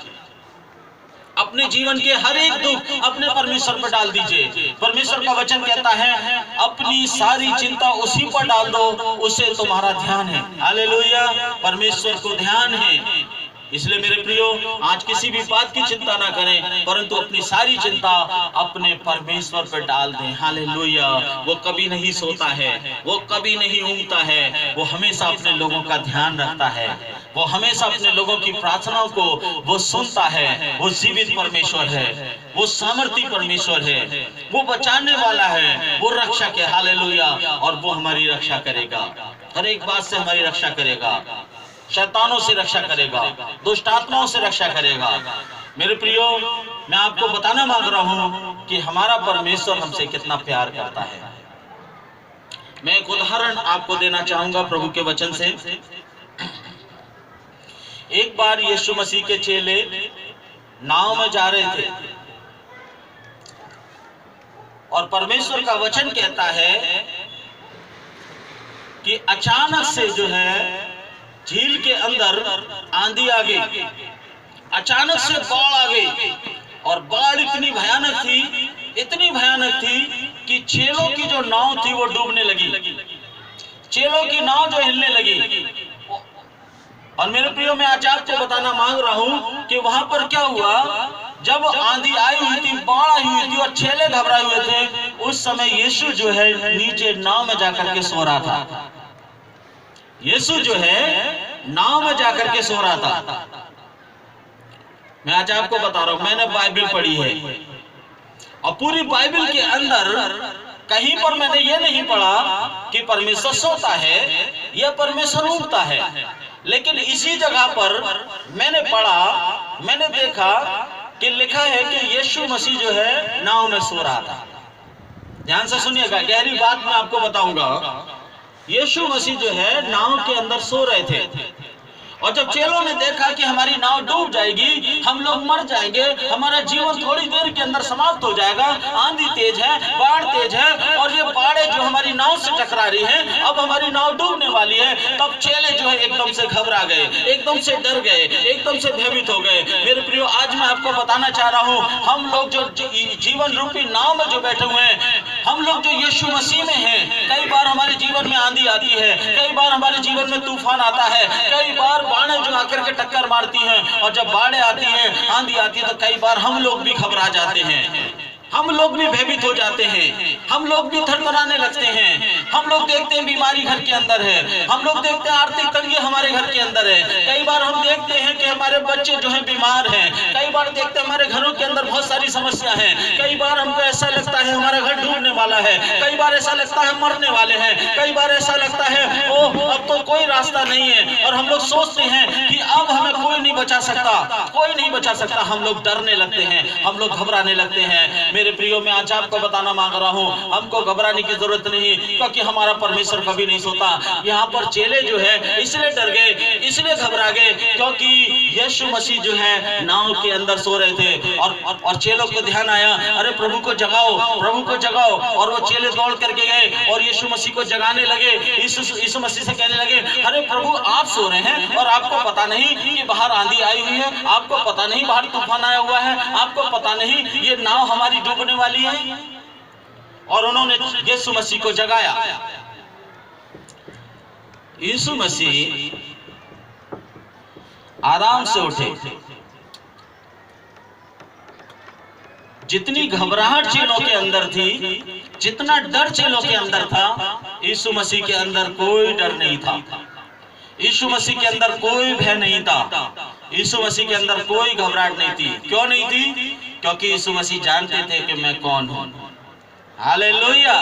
अपने जीवन के हर एक दुख अपने परमेश्वर पर डाल दीजिए। परमेश्वर का वचन कहता है, अपनी सारी चिंता उसी पर डाल दो, उसे तुम्हारा ध्यान है। हालेलुया। परमेश्वर को ध्यान है। इसलिए मेरे प्रियो, आज किसी भी बात की चिंता ना करें, परंतु अपनी सारी चिंता अपने परमेश्वर पर डाल दें। हालेलुया। वो कभी नहीं सोता है, वो कभी नहीं ऊँगता है, वो हमेशा अपने लोगों का ध्यान रखता है, वो हमेशा अपने लोगों की प्रार्थनाओं को वो सुनता है। वो जीवित परमेश्वर है, वो सामर्थी परमेश्वर है, वो बचाने वाला है, वो रक्षक है। हालेलुया। और वो हमारी रक्षा करेगा, हर एक बात से हमारी रक्षा करेगा, शैतानों से रक्षा करेगा, दुष्ट आत्माओं से रक्षा करेगा। मेरे प्रियो, मैं आपको बताना मांग रहा हूं कि हमारा परमेश्वर हमसे कितना प्यार करता है। मैं एक उदाहरण आपको देना चाहूंगा प्रभु के वचन से। एक बार यीशु मसीह के चेले नाव में जा रहे थे, और परमेश्वर का वचन कहता है कि अचानक से जो है झील के अंदर आंधी आ गई, अचानक से बाढ़ आ गई, और बाढ़ इतनी भयानक थी कि चेलों की जो नाव थी वो डूबने लगी, चेलों की नाव जो हिलने लगी। और मेरे प्रियो, मैं आज आपको बताना मांग रहा हूं कि वहां पर क्या हुआ। जब आंधी आई हुई थी, बाढ़ आई हुई थी और चेले घबराए हुए थे, उस समय यीशु जो है नीचे नाव में जाकर के सो रहा था। यीशु जो है नाव में जाकर के सो रहा था। मैं आज आपको बता रहा हूं, मैंने बाइबल पढ़ी है, और पूरी बाइबल के अंदर कहीं पर मैंने ये नहीं पढ़ा कि परमेश्वर सोता है या परमेश्वर ऊँगता है। लेकिन इसी जगह पर मैंने पढ़ा, मैंने देखा कि लिखा है कि यीशु मसीह जो है नाव में सो रहा था। ध्यान से सुनिएगा, गहरी बात मैं आपको बताऊंगा। यीशु मसीह जो है नाव के अंदर सो रहे थे, और जब चेलों ने देखा कि हमारी नाव डूब जाएगी, हम लोग मर जाएंगे, हमारा जीवन थोड़ी देर के अंदर समाप्त हो जाएगा, आंधी तेज है, बाढ़ तेज है, और ये बाढ़ें जो हमारी नाव से टकरा रही हैं, अब हमारी नाव डूबने वाली है, तब चेले जो है एकदम से घबरा गए, एकदम से डर गए, एकदम से भयभीत हो गए। मेरे प्रियो, आज मैं आपको बताना चाह रहा हूँ, हम लोग जो जीवन रूपी नाव में जो बैठे हुए हैं, हम लोग जो यीशु मसीह में हैं, कई बार हमारे जीवन में आंधी आती है, कई बार हमारे जीवन में तूफान आता है, कई बार बाढ़ें जो आकर के टक्कर मारती हैं, और जब बाढ़ें आती हैं, आंधी आती है, तो कई बार हम लोग भी घबरा जाते हैं, हम लोग भी भयभीत हो जाते हैं, हम लोग भी थरथराने लगते हैं। हम लोग देखते हैं बीमारी घर के अंदर है, हम लोग देखते हैं आर्थिक तंगी हमारे घर के अंदर है, कई बार हम देखते हैं कि हमारे बच्चे जो हैं बीमार हैं, कई बार देखते हैं हमारे घरों के अंदर बहुत सारी समस्या है, कई बार हमको ऐसा लगता है हमारा घर डूबने वाला है, कई बार ऐसा लगता है मरने वाले हैं, कई बार ऐसा लगता है ओह अब तो कोई रास्ता नहीं है, और हम लोग सोचते हैं कि अब हमें कोई नहीं बचा सकता, कोई नहीं बचा सकता। हम लोग डरने लगते हैं, हम लोग घबराने लगते हैं। मेरे प्रियो, मैं आज आपको बताना मांग रहा हूं, हमको घबराने की जरूरत नहीं, क्योंकि हमारा परमेश्वर कभी नहीं सोता। यहाँ पर चेले जो है इसलिए डर गए, इसलिए घबरा गए, क्योंकि यीशु मसीह जो है नाव के अंदर सो रहे थे, और चेलों को ध्यान आया, अरे प्रभु को जगाओ, प्रभु को जगाओ। और वो चेले दौड़ करके गए और यीशु मसीह को जगाने लगे। यीशु मसीह से कहने लगे, अरे प्रभु आप सो रहे हैं और आपको पता नहीं कि बाहर आंधी आई हुई है, आपको पता नहीं बाहर तूफान आया हुआ है, आपको पता नहीं ये नाव हमारी डूबने वाली है। और उन्होंने यीशु मसीह को जगाया। यीशु मसीह आराम से उठे। जितनी घबराहट चेलों के अंदर थी, जितना डर चेलों के अंदर था, यीशु मसीह के अंदर कोई डर नहीं था, यीशु मसीह के अंदर कोई भय नहीं था, यीशु मसीह के अंदर कोई घबराहट नहीं थी। क्यों नहीं थी? क्योंकि यीशु मसीह जानते थे कि मैं कौन हूं। हालेलुया।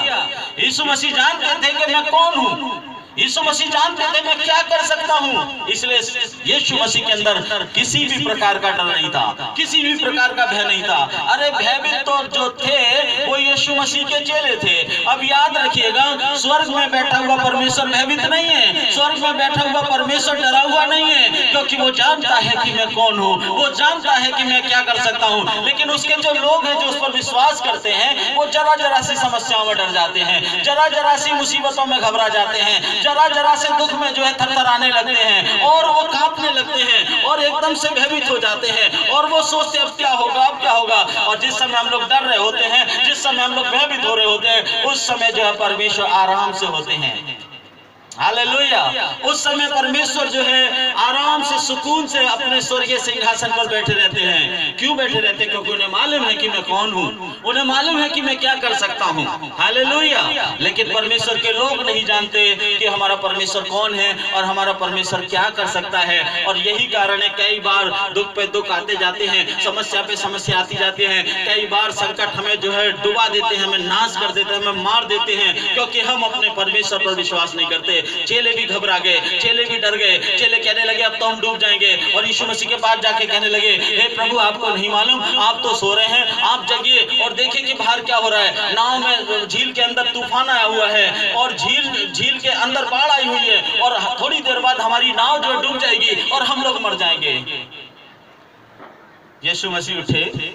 यीशु मसीह जानते थे कि मैं कौन हूं, यीशु मसीह जानते थे मैं क्या कर सकता हूं। इसलिए यीशु मसीह के अंदर किसी भी प्रकार का डर नहीं था, किसी भी प्रकार का भय नहीं था। अरे भयभीत तो जो थे वो यीशु मसीह के चेले थे। अब याद रखिएगा, स्वर्ग में बैठा हुआ परमेश्वर भयभीत नहीं है, स्वर्ग में बैठा हुआ परमेश्वर डरा हुआ नहीं है, क्योंकि वो जानता है कि मैं कौन हूं, वो जानता है कि मैं क्या कर सकता हूं। लेकिन उसके जो लोग हैं जो उस पर विश्वास करते हैं, वो जरा जरा सी समस्याओं में डर जाते हैं, जरा जरा सी मुसीबतों में घबरा जाते हैं, जरा जरा से दुख में जो है थरथराने लगते हैं, और वो कांपने लगते हैं, और एकदम से भयभीत हो जाते हैं, और वो सोचते अब क्या होगा, अब क्या होगा। और जिस समय हम लोग डर रहे होते हैं, जिस समय हम लोग भयभीत हो रहे होते हैं, उस समय जो है परमेश्वर आराम से होते हैं। हालेलुया। उस समय परमेश्वर जो है आराम से सुकून से अपने स्वर्गीय सिंहासन पर बैठे रहते हैं। क्यों बैठे रहते हैं? क्योंकि उन्हें मालूम है कि मैं कौन हूं, उन्हें मालूम है कि मैं क्या कर सकता हूं। हालेलुया। लेकिन परमेश्वर के लोग नहीं जानते कि हमारा परमेश्वर कौन है और हमारा परमेश्वर क्या कर सकता है। और यही कारण है कई बार दुख पे दुख आते जाते हैं, समस्या पे समस्या आती जाती है। कई बार संकट हमें जो है डुबा देते हैं, हमें नाश कर देते हैं, हमें मार देते हैं, क्योंकि हम अपने परमेश्वर पर विश्वास नहीं करते। चेले भी घबरा गए, चेले भी डर गए, चेले कहने लगे अब तो हम डूब जाएंगे। और यीशु मसीह के पास जाके कहने लगे, हे प्रभु आपको नहीं मालूम, आप तो सो रहे हैं, आप जगिए और देखिए कि बाहर क्या हो रहा है। नाव में झील के अंदर तूफान आया हुआ है, और झील के अंदर बाढ़ आई हुई है, और थोड़ी देर बाद हमारी नाव जो डूब जाएगी और हम लोग मर जाएंगे। यीशु मसीह उठे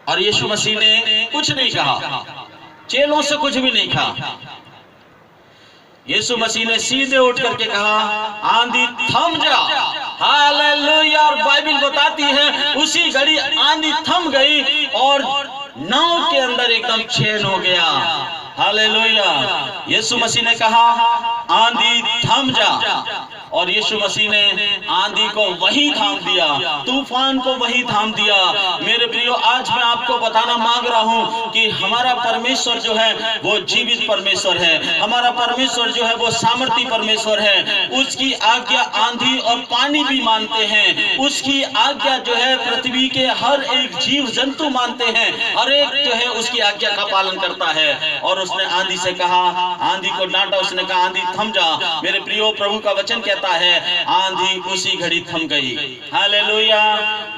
और यीशु मसीह ने कुछ नहीं कहा, चेलों से कुछ भी नहीं कहा। यीशु मसीह ने सीधे उठ करके कहा, आंधी थम जा। हालेलुया। और बाइबल बताती है उसी घड़ी आंधी थम गई और नाव के अंदर एकदम चैन हो गया। हालेलुया। यीशु मसीह ने कहा आंधी थम जा, और यीशु मसीह ने आंधी को वहीं थाम दिया, तूफान को वहीं थाम दिया। मेरे प्रियो, आज मैं आपको बताना मांग रहा हूं कि हमारा परमेश्वर जो है वो जीवित परमेश्वर है, हमारा परमेश्वर जो है वो सामर्थी परमेश्वर है। उसकी आज्ञा आंधी और पानी भी मानते हैं, उसकी आज्ञा जो है पृथ्वी के हर एक जीव जंतु मानते हैं, हर एक जो है उसकी आज्ञा का पालन करता है। और उसने आंधी से कहा, आंधी को डांटा, उसने कहा आंधी थम जा। मेरे प्रियो, प्रभु का वचन कहता है आंधी उसी घड़ी थम गई। हालेलुया।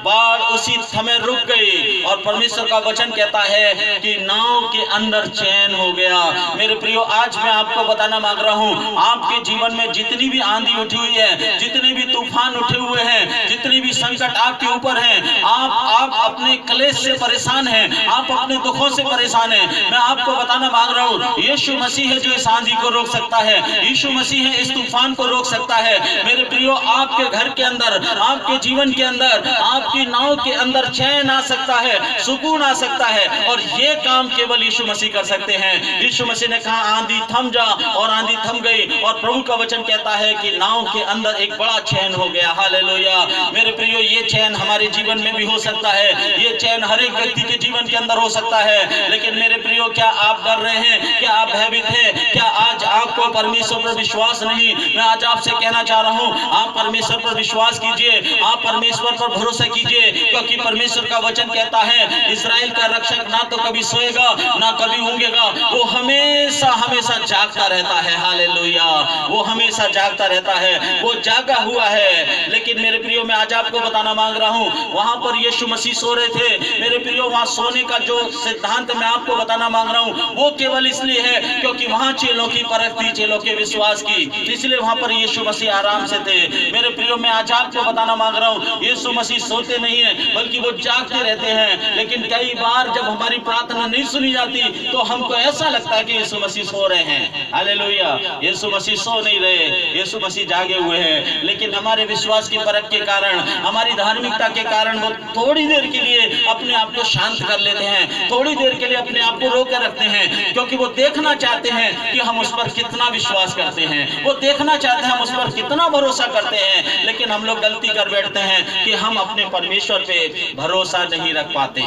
बाढ़ उसी समय रुक गई, और परमेश्वर का वचन कहता है कि नाव के अंदर चैन हो गया। मेरे प्रियो, आज मैं आपको बताना मांग रहा हूं, आपके जीवन में जितनी भी आंधी उठी हुई है, जितने भी तूफान उठे हुए हैं, जितनी भी संकट आपके ऊपर हैं, आप अपने क्लेश से परेशान हैं, आप अपने दुखों से परेशान हैं, मैं आपको बताना मांग रहा हूं, यीशु मसीह है जो इस आंधी को रोक सकता है, यीशु मसीह है इस तूफान को रोक सकता है। मेरे प्रियो, आपके घर के अंदर, आपके जीवन के अंदर, आपके आपकी नाव के अंदर चैन आ सकता है, सुकून आ सकता है। और ये काम केवल यीशु मसीह कर सकते हैं। यीशु मसीह ने कहा आंधी थम जा, और आंधी थम गई। और प्रभु का वचन कहता है कि नाव के अंदर एक बड़ा चैन हो गया। हालेलुया। मेरे प्रियो, ये चैन हमारे जीवन में भी हो सकता है, ये चैन हर एक व्यक्ति के जीवन के अंदर हो सकता है। लेकिन मेरे प्रियो, क्या आप डर रहे हैं? क्या आप भयभीत हैं? क्या आज आपको परमेश्वर पर विश्वास नहीं? मैं आज आपसे कहना चाह रहा हूं, आप परमेश्वर पर विश्वास कीजिए, आप परमेश्वर पर भरोसा कीजिए, क्योंकि परमेश्वर का वचन कहता है इस्राएल का रक्षक ना तो कभी सोएगा ना कभी ऊँगेगा, वो हमेशा हमेशा जागता रहता है। हालेलुया। वो हमेशा जागता रहता है, वो जागा हुआ है। लेकिन मेरे प्रियो, मैं आज आपको बताना मांग रहा हूं, वहां पर यीशु मसीह सो रहे थे। मेरे प्रियो, वहां सोने का जो सिद्धांत मैं आपको बताना मांग रहा हूं, वो केवल इसलिए है क्योंकि वहां चेलों की परख थी, चेलों के विश्वास की, इसलिए वहां पर यीशु मसीह आराम से थे। मेरे प्रियो, मैं आज आपको बताना मांग रहा हूं, यीशु मसीह सोते नहीं है, बल्कि वो जागते रहते हैं। लेकिन कई बार जब हमारी प्रार्थना नहीं सुनी जाती तो हमको ऐसा लगता है कि यीशु मसीह सो रहे हैं। हालेलुया। यीशु मसीह सो नहीं रहे, यीशु मसीह जागे हुए हैं। लेकिन हमारे विश्वास की परख के कारण, हमारी धार्मिकता के कारण वो थोड़ी देर के लिए अपने आप को शांत कर लेते हैं, थोड़ी देर के लिए अपने आप को रोके रखते हैं, क्योंकि वो देखना चाहते हैं कि हम उस पर कितना विश्वास करते हैं, वो देखना चाहते हैं हम उस पर कितना भरोसा करते हैं। लेकिन हम लोग गलती कर बैठते हैं कि हम अपने परमेश्वर पे भरोसा नहीं रख पाते।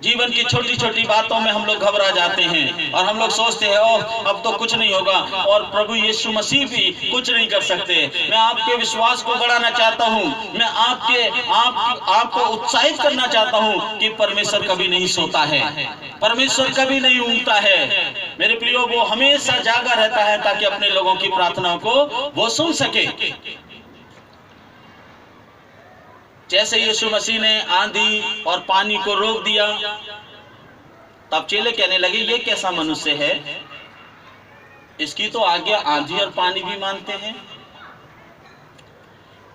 जीवन की छोटी छोटी बातों में हम लोग घबरा जाते हैं और हम लोग सोचते हैं ओह अब तो कुछ नहीं होगा, और प्रभु यीशु मसीह भी कुछ नहीं कर सकते। मैं आपके विश्वास को बढ़ाना चाहता हूं, मैं आपको उत्साहित करना चाहता हूं कि परमेश्वर कभी नहीं सोता है, परमेश्वर कभी नहीं ऊँगता है। मेरे प्रियो, वो हमेशा जागा रहता है ताकि अपने लोगों की प्रार्थनाओं को वो सुन सके। जैसे यीशु मसीह ने आंधी और पानी को रोक दिया, तब चेले कहने लगे ये कैसा मनुष्य है, इसकी तो आज्ञा आंधी और पानी भी मानते हैं।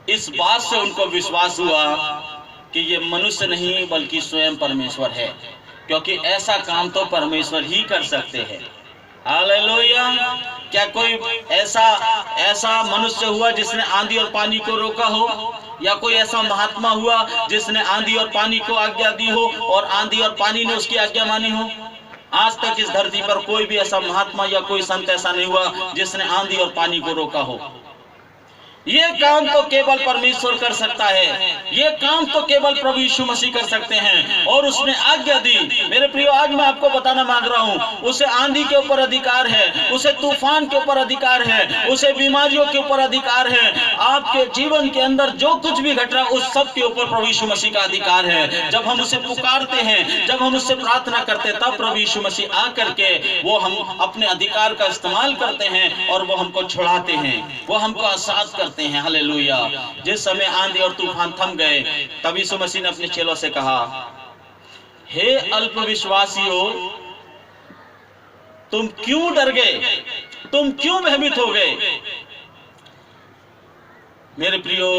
इस बात से उनको विश्वास हुआ कि ये मनुष्य नहीं बल्कि स्वयं परमेश्वर है, क्योंकि ऐसा काम तो परमेश्वर ही कर सकते हैं। हालेलुया। क्या कोई ऐसा मनुष्य हुआ जिसने आंधी और पानी को रोका हो, या कोई ऐसा महात्मा हुआ जिसने आंधी और पानी को आज्ञा दी हो और आंधी और पानी ने उसकी आज्ञा मानी हो? आज तक इस धरती पर कोई भी ऐसा महात्मा या कोई संत ऐसा नहीं हुआ जिसने आंधी और पानी को रोका हो। ये काम तो केवल परमेश्वर कर सकता है, ये काम तो केवल प्रभु यीशु मसीह कर सकते हैं, और उसने आज्ञा दी। मेरे प्रियो, आज मैं आपको बताना मांग रहा हूँ, उसे आंधी के ऊपर अधिकार है, उसे तूफान के ऊपर अधिकार है, उसे बीमारियों के ऊपर अधिकार है। आपके जीवन के अंदर जो कुछ भी घट रहा है उस सब के ऊपर प्रभु यीशु मसीह का अधिकार है। जब हम उसे पुकारते हैं, जब हम उससे प्रार्थना करते हैं, तब प्रभु यीशु मसीह आकर के वो हम अपने अधिकार का इस्तेमाल करते हैं और वो हमको छुड़ाते हैं, वो हमको आजाद करते हैं। हालेलुया। जिस समय आंधी और तूफान थम गए, तब यीशु मसीह ने अपने चेलों से कहा, हे अल्पविश्वासियों, तुम क्यों डर गए, तुम क्यों भयभीत हो गए? मेरे प्रियो,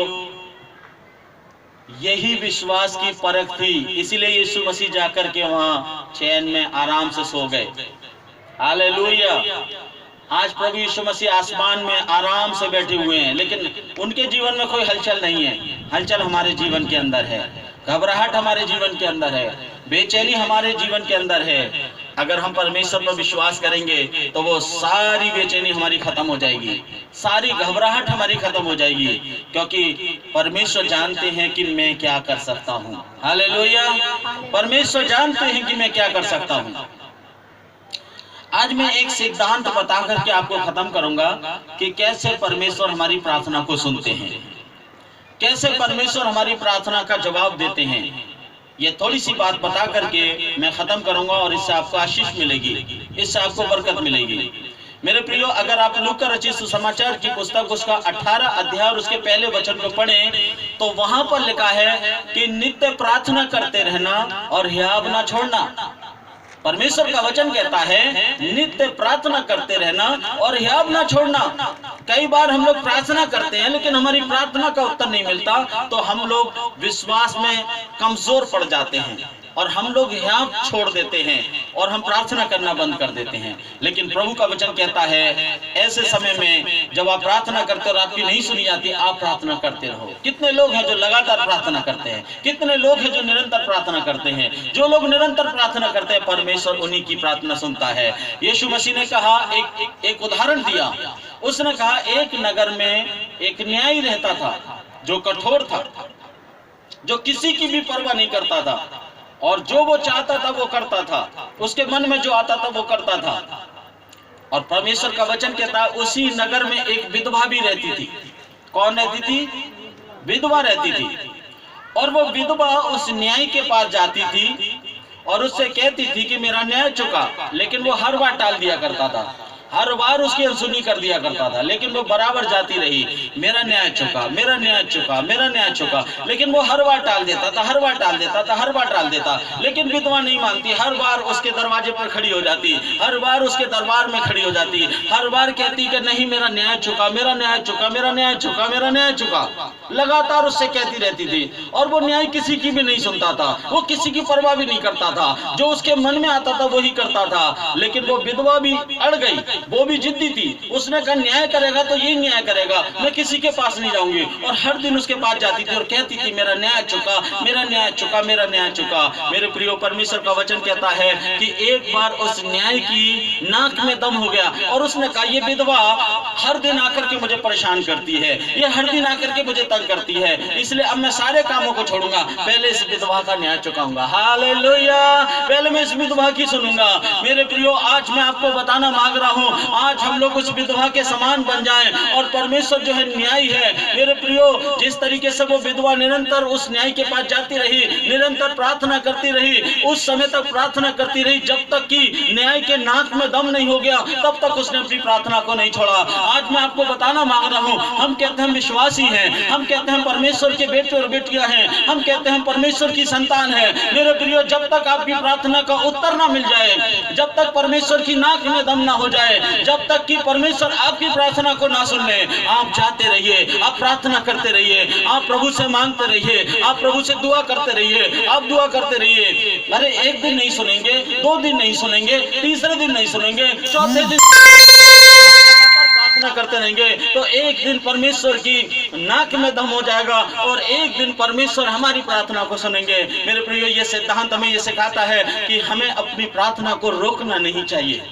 यही विश्वास की परख थी, इसीलिए यीशु मसीह जाकर के वहां चैन में आराम से सो गए। हालेलुया। आज प्रभु यीशु मसीह आसमान में आराम से बैठे हुए हैं, लेकिन उनके जीवन में कोई हलचल नहीं है। हलचल हमारे जीवन के अंदर है, घबराहट हमारे जीवन के अंदर है, बेचैनी हमारे जीवन के अंदर है। अगर हम परमेश्वर पर विश्वास करेंगे तो वो सारी बेचैनी हमारी खत्म हो जाएगी, सारी घबराहट हमारी खत्म हो जाएगी, क्योंकि परमेश्वर जानते हैं कि मैं क्या कर सकता हूँ। हालेलुया। परमेश्वर जानते हैं कि मैं क्या कर सकता हूँ। आज मैं एक सिद्धांत बता करके आपको खत्म करूंगा कि कैसे परमेश्वर हमारी प्रार्थना को सुनते हैं, कैसे परमेश्वर हमारी प्रार्थना का जवाब देते हैं। ये थोड़ी सी बात बता करके मैं खत्म करूंगा, और इससे आपको आशीष मिलेगी, इससे आपको बरकत मिलेगी। मेरे प्रियो, अगर आप लूका रचित सुसमाचार की पुस्तक उसका 18 अध्याय और उसके पहले वचन को पढ़ें, तो वहां पर लिखा है कि नित्य प्रार्थना करते रहना और हियाव ना छोड़ना। परमेश्वर का वचन कहता है नित्य प्रार्थना करते रहना और हियाव ना छोड़ना। कई बार हम लोग प्रार्थना करते हैं लेकिन हमारी प्रार्थना का उत्तर नहीं मिलता, तो हम लोग विश्वास में कमजोर पड़ जाते हैं। और हम लोग यहाँ छोड़ देते हैं और हम प्रार्थना करना बंद कर देते हैं। लेकिन प्रभु का वचन कहता है ऐसे समय में जब आप प्रार्थना करते हो और आपकी नहीं सुनी जाती, आप प्रार्थना करते रहो। कितने लोग हैं जो लगातार प्रार्थना करते हैं, कितने लोग हैं जो निरंतर प्रार्थना करते हैं। जो लोग निरंतर प्रार्थना करते हैं परमेश्वर उन्हीं की प्रार्थना सुनता है। यीशु मसीह ने कहा, एक उदाहरण दिया। उसने कहा एक नगर में एक न्यायी रहता था जो कठोर था, जो किसी की भी परवाह नहीं करता था और जो वो चाहता था वो करता था, उसके मन में जो आता था वो करता था। और परमेश्वर का वचन कहता है उसी नगर में एक विधवा भी रहती थी। कौन रहती थी? विधवा रहती थी। और वो विधवा उस न्यायी के पास जाती थी और उससे कहती थी कि मेरा न्याय चुका, लेकिन वो हर बार टाल दिया करता था, हर बार उसकी अनसुनी कर दिया करता था। लेकिन वो बराबर जाती रही, मेरा न्याय चुका, मेरा न्याय चुका, मेरा न्याय चुका। लेकिन वो हर बार टाल देता था, हर बार टाल देता था, हर बार टाल देता। लेकिन विधवा नहीं मानती, हर बार उसके दरवाजे पर खड़ी हो जाती, हर बार उसके दरबार में खड़ी हो जाती, हर बार कहती कि नहीं मेरा न्याय चुका, मेरा न्याय चुका, मेरा न्याय चुका, मेरा न्याय चुका। लगातार उससे कहती रहती थी और वो न्याय किसी की भी नहीं सुनता था, वो किसी की परवाह भी नहीं करता था। जो उसके मन में आता था वही करता था। लेकिन वो विधवा भी अड़ गई, वो भी जिद्दी थी। उसने कहा न्याय करेगा तो ये न्याय करेगा, मैं किसी के पास नहीं जाऊंगी। और हर दिन उसके पास जाती थी और कहती थी मेरा न्याय चुका, मेरा न्याय चुका, मेरा न्याय चुका। मेरे प्रियो, परमेश्वर का वचन कहता है कि एक बार उस न्याय की नाक में दम हो गया और उसने कहा ये विधवा हर दिन आकर के मुझे परेशान करती है, ये हर दिन आकर के मुझे तंग करती है, इसलिए अब मैं सारे कामों को छोड़ूंगा, पहले इस विधवा का न्याय चुकाऊंगा। हालेलुया, पहले मैं इस विधवा की सुनूंगा। मेरे प्रियो, आज मैं आपको बताना मांग रहा हूँ, आज हम लोग उस विधवा के समान बन जाएं और परमेश्वर जो है न्यायी है। मेरे प्रियो, जिस तरीके से वो विधवा निरंतर उस न्यायी के पास जाती रही, निरंतर प्रार्थना करती रही, उस समय तक प्रार्थना करती रही जब तक कि न्याय के नाक में दम नहीं हो गया, तब तक उसने अपनी प्रार्थना को नहीं छोड़ा। आज मैं आपको बताना मांग रहा हूँ, हम कहते हैं विश्वासी हैं, हम कहते हैं परमेश्वर के बेटे और बेटियां हैं, हम कहते हैं परमेश्वर की संतान है। मेरे प्रियो, जब तक आपकी प्रार्थना का उत्तर ना मिल जाए, जब तक परमेश्वर की नाक में दम ना हो जाए, जब तक कि परमेश्वर आपकी प्रार्थना को ना सुन ले, आप जाते रहिए, आप प्रार्थना करते रहिए, आप प्रभु से मांगते रहिए, आप प्रभु से दुआ करते रहिए, आप दुआ करते रहिए। अरे एक दिन नहीं सुनेंगे, 2 दिन नहीं सुनेंगे, तीसरे दिन नहीं सुनेंगे, चौथे दिन प्रार्थना करते रहेंगे तो एक दिन परमेश्वर की नाक में दम हो जाएगा और एक दिन परमेश्वर हमारी प्रार्थना को सुनेंगे। मेरे प्रियो, ये सिद्धांत हमें ये सिखाता है कि हमें अपनी प्रार्थना को रोकना नहीं चाहिए।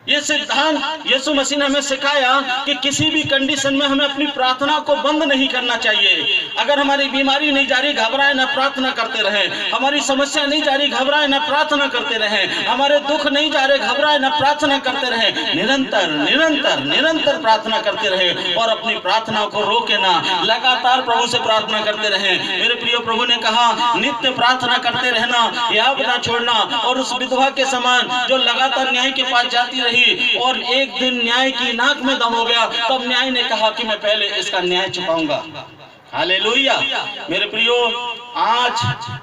ये सिद्धांत यीशु मसीह ने हमें सिखाया कि किसी भी कंडीशन में हमें अपनी प्रार्थना को बंद नहीं करना चाहिए। अगर हमारी बीमारी नहीं जा रही, घबराए ना, प्रार्थना करते रहें। हमारी समस्या नहीं जा रही, घबराए ना, प्रार्थना करते रहें। हमारे दुख नहीं जा रहे, घबराए ना, प्रार्थना करते रहें। निरंतर निरंतर निरंतर प्रार्थना करते रहें और अपनी प्रार्थना को रोके ना, लगातार प्रभु से प्रार्थना करते रहें। मेरे प्रिय, प्रभु ने कहा नित्य प्रार्थना करते रहना, याद ना छोड़ना। और उस विधवा के समान जो लगातार न्याय के पास जाती रही और एक दिन न्याय की नाक में दम हो गया, तब न्याय ने कहा कि मैं पहले इसका न्याय चुकाऊंगा। हालेलुया। मेरे प्रियो, आज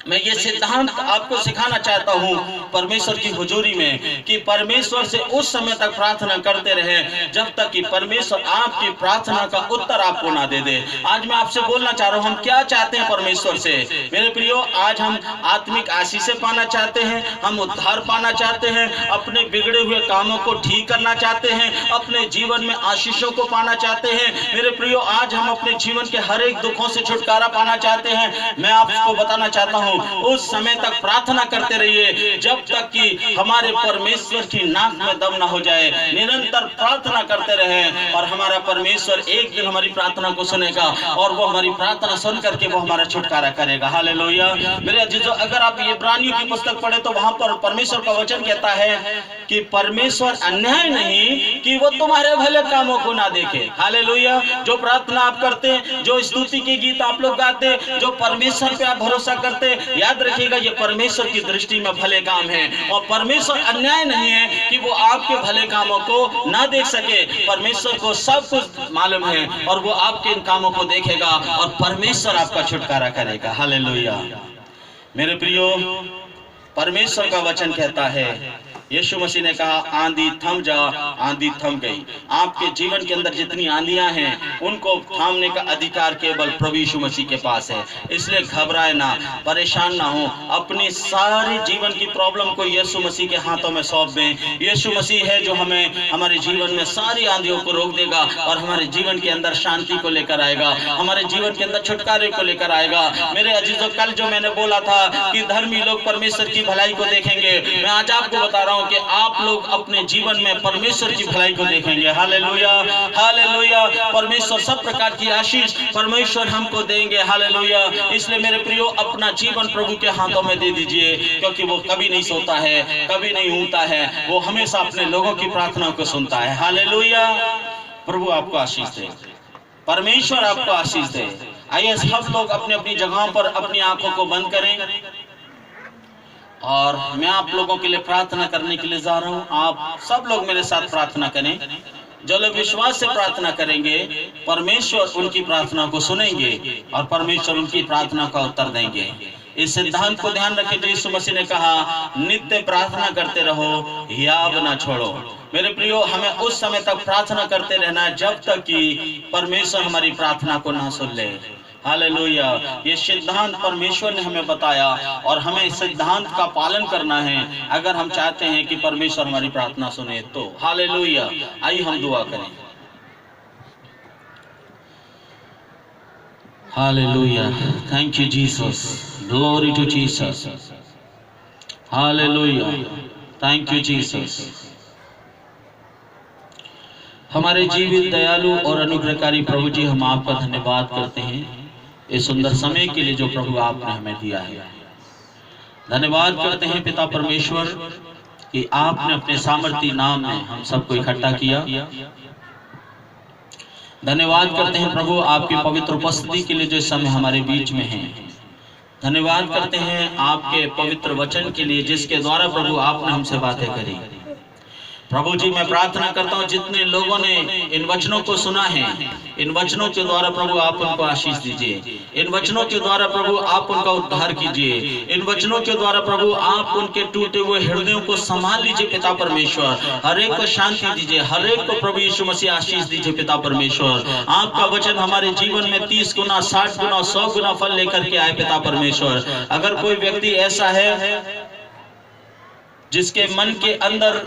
मैं ये सिद्धांत आपको सिखाना चाहता हूँ परमेश्वर की हुजूरी में कि परमेश्वर से उस समय तक प्रार्थना करते रहे जब तक कि परमेश्वर आपकी प्रार्थना का उत्तर आपको ना दे दे। आज मैं आपसे बोलना चाह रहा हूँ, हम क्या चाहते हैं परमेश्वर से। मेरे प्रियो, आज हम आत्मिक आशीषें पाना चाहते हैं, हम उद्धार पाना चाहते हैं, अपने बिगड़े हुए कामों को ठीक करना चाहते हैं, अपने जीवन में आशीषों को पाना चाहते हैं। मेरे प्रियो, आज हम अपने जीवन के हर एक दुखों से छुटकारा पाना चाहते हैं। मैं आपको बताना चाहता हूँ, उस समय तक प्रार्थना करते रहिए जब तक कि हमारे परमेश्वर की नाक में दम ना हो जाए। निरंतर प्रार्थना करते रहें और हमारा परमेश्वर एक दिन हमारी प्रार्थना को सुनेगा और वो हमारी प्रार्थना सुन करके वो हमारा छुटकारा करेगा। हालेलुया। मेरे अजीजों, अगर आप इब्रानियों की पुस्तक पढ़े तो वहां पर परमेश्वर का वचन कहता है कि परमेश्वर अन्याय नहीं कि वो तुम्हारे भले कामों को ना देखे। हालेलुया। जो प्रार्थना आप करते, जो स्तुति के गीत आप लोग गाते, जो परमेश्वर पे आप भरोसा करते, याद रखिएगा ये परमेश्वर की दृष्टि में भले काम है। और परमेश्वर अन्याय नहीं है कि वो आपके भले कामों को ना देख सके। परमेश्वर को सब कुछ मालूम है और वो आपके इन कामों को देखेगा और परमेश्वर आपका छुटकारा करेगा। हालेलुया। मेरे प्रियो, परमेश्वर का वचन कहता है यीशु मसीह ने कहा आंधी थम जा, आंधी थम गई। आपके जीवन के अंदर जितनी आंधियां हैं उनको थामने का अधिकार केवल प्रभु यीशु मसीह के पास है। इसलिए घबराए ना, परेशान ना हो, अपनी सारी जीवन की प्रॉब्लम को यीशु मसीह के हाथों में सौंप दें। यीशु मसीह है जो हमें हमारे जीवन में सारी आंधियों को रोक देगा और हमारे जीवन के अंदर शांति को लेकर आएगा, हमारे जीवन के अंदर छुटकारे को लेकर आएगा। मेरे अजीजों, कल जो मैंने बोला था कि धर्मी लोग परमेश्वर की भलाई को देखेंगे, मैं आज आपको बता रहा हूं कि आप लोग अपने जीवन में परमेश्वर की भलाई को देखेंगे। Hallelujah, hallelujah. परमेश्वर सब प्रकार की आशीष परमेश्वर हमको देंगे। हालेलुया। इसलिए मेरे प्रियो, अपना जीवन प्रभु के हाथों में दे दीजिए, क्योंकि वो कभी नहीं सोता है, कभी नहीं ऊँगता है, वो हमेशा अपने लोगों की प्रार्थना को सुनता है। हालेलुया। प्रभु आपको आशीष दे, परमेश्वर आपको आशीष दे। आइए सब लोग अपनी अपनी जगहों पर अपनी आंखों को बंद करें और मैं आप लोगों के लिए प्रार्थना करने के लिए जा रहा हूं। आप सब लोग मेरे साथ प्रार्थना करें। जो लोग विश्वास से प्रार्थना करेंगे, परमेश्वर उनकी प्रार्थना को सुनेंगे और परमेश्वर उनकी प्रार्थना का उत्तर देंगे। इस सिद्धांत को ध्यान रखें जो यीशु मसीह ने कहा, नित्य प्रार्थना करते रहो, याव ना छोड़ो। मेरे प्रियो, हमें उस समय तक प्रार्थना करते रहना है जब तक कि परमेश्वर हमारी प्रार्थना को ना सुन ले। हालेलुया। ये सिद्धांत परमेश्वर ने हमें बताया और हमें इस सिद्धांत का पालन करना है अगर हम चाहते हैं कि परमेश्वर हमारी प्रार्थना सुने तो। हालेलुया। आइए हम दुआ करें। Hallelujah. Thank you Jesus, glory to Jesus. Hallelujah. Thank you Jesus. हमारे जीवित, दयालु और अनुग्रहकारी प्रभु जी, हम आपका धन्यवाद करते हैं इस सुंदर समय के लिए जो प्रभु आपने हमें दिया है। धन्यवाद करते हैं पिता परमेश्वर कि आपने अपने सामर्थी नाम में हम सबको इकट्ठा किया। धन्यवाद करते हैं प्रभु आपकी पवित्र उपस्थिति के लिए जो इस समय हमारे बीच में है। धन्यवाद करते हैं आपके पवित्र वचन के लिए जिसके द्वारा प्रभु आपने हमसे बातें करी। प्रभु जी, मैं प्रार्थना करता हूँ जितने लोगों ने इन वचनों को सुना है, इन वचनों के द्वारा प्रभु आप उनको आशीष दीजिए। इन वचनों के द्वारा प्रभु आप उनका उद्धार कीजिए। इन वचनों के द्वारा प्रभु आप उनके टूटे हुए हृदयों को संभाल लीजिए पिता परमेश्वर। हर एक को शांति दीजिए, हर एक को प्रभु यीशु मसीह आशीष दीजिए पिता परमेश्वर। आपका वचन हमारे जीवन में 30 गुना, 60 गुना, 100 गुना फल लेकर के आए पिता परमेश्वर। अगर कोई व्यक्ति ऐसा है जिसके मन के अंदर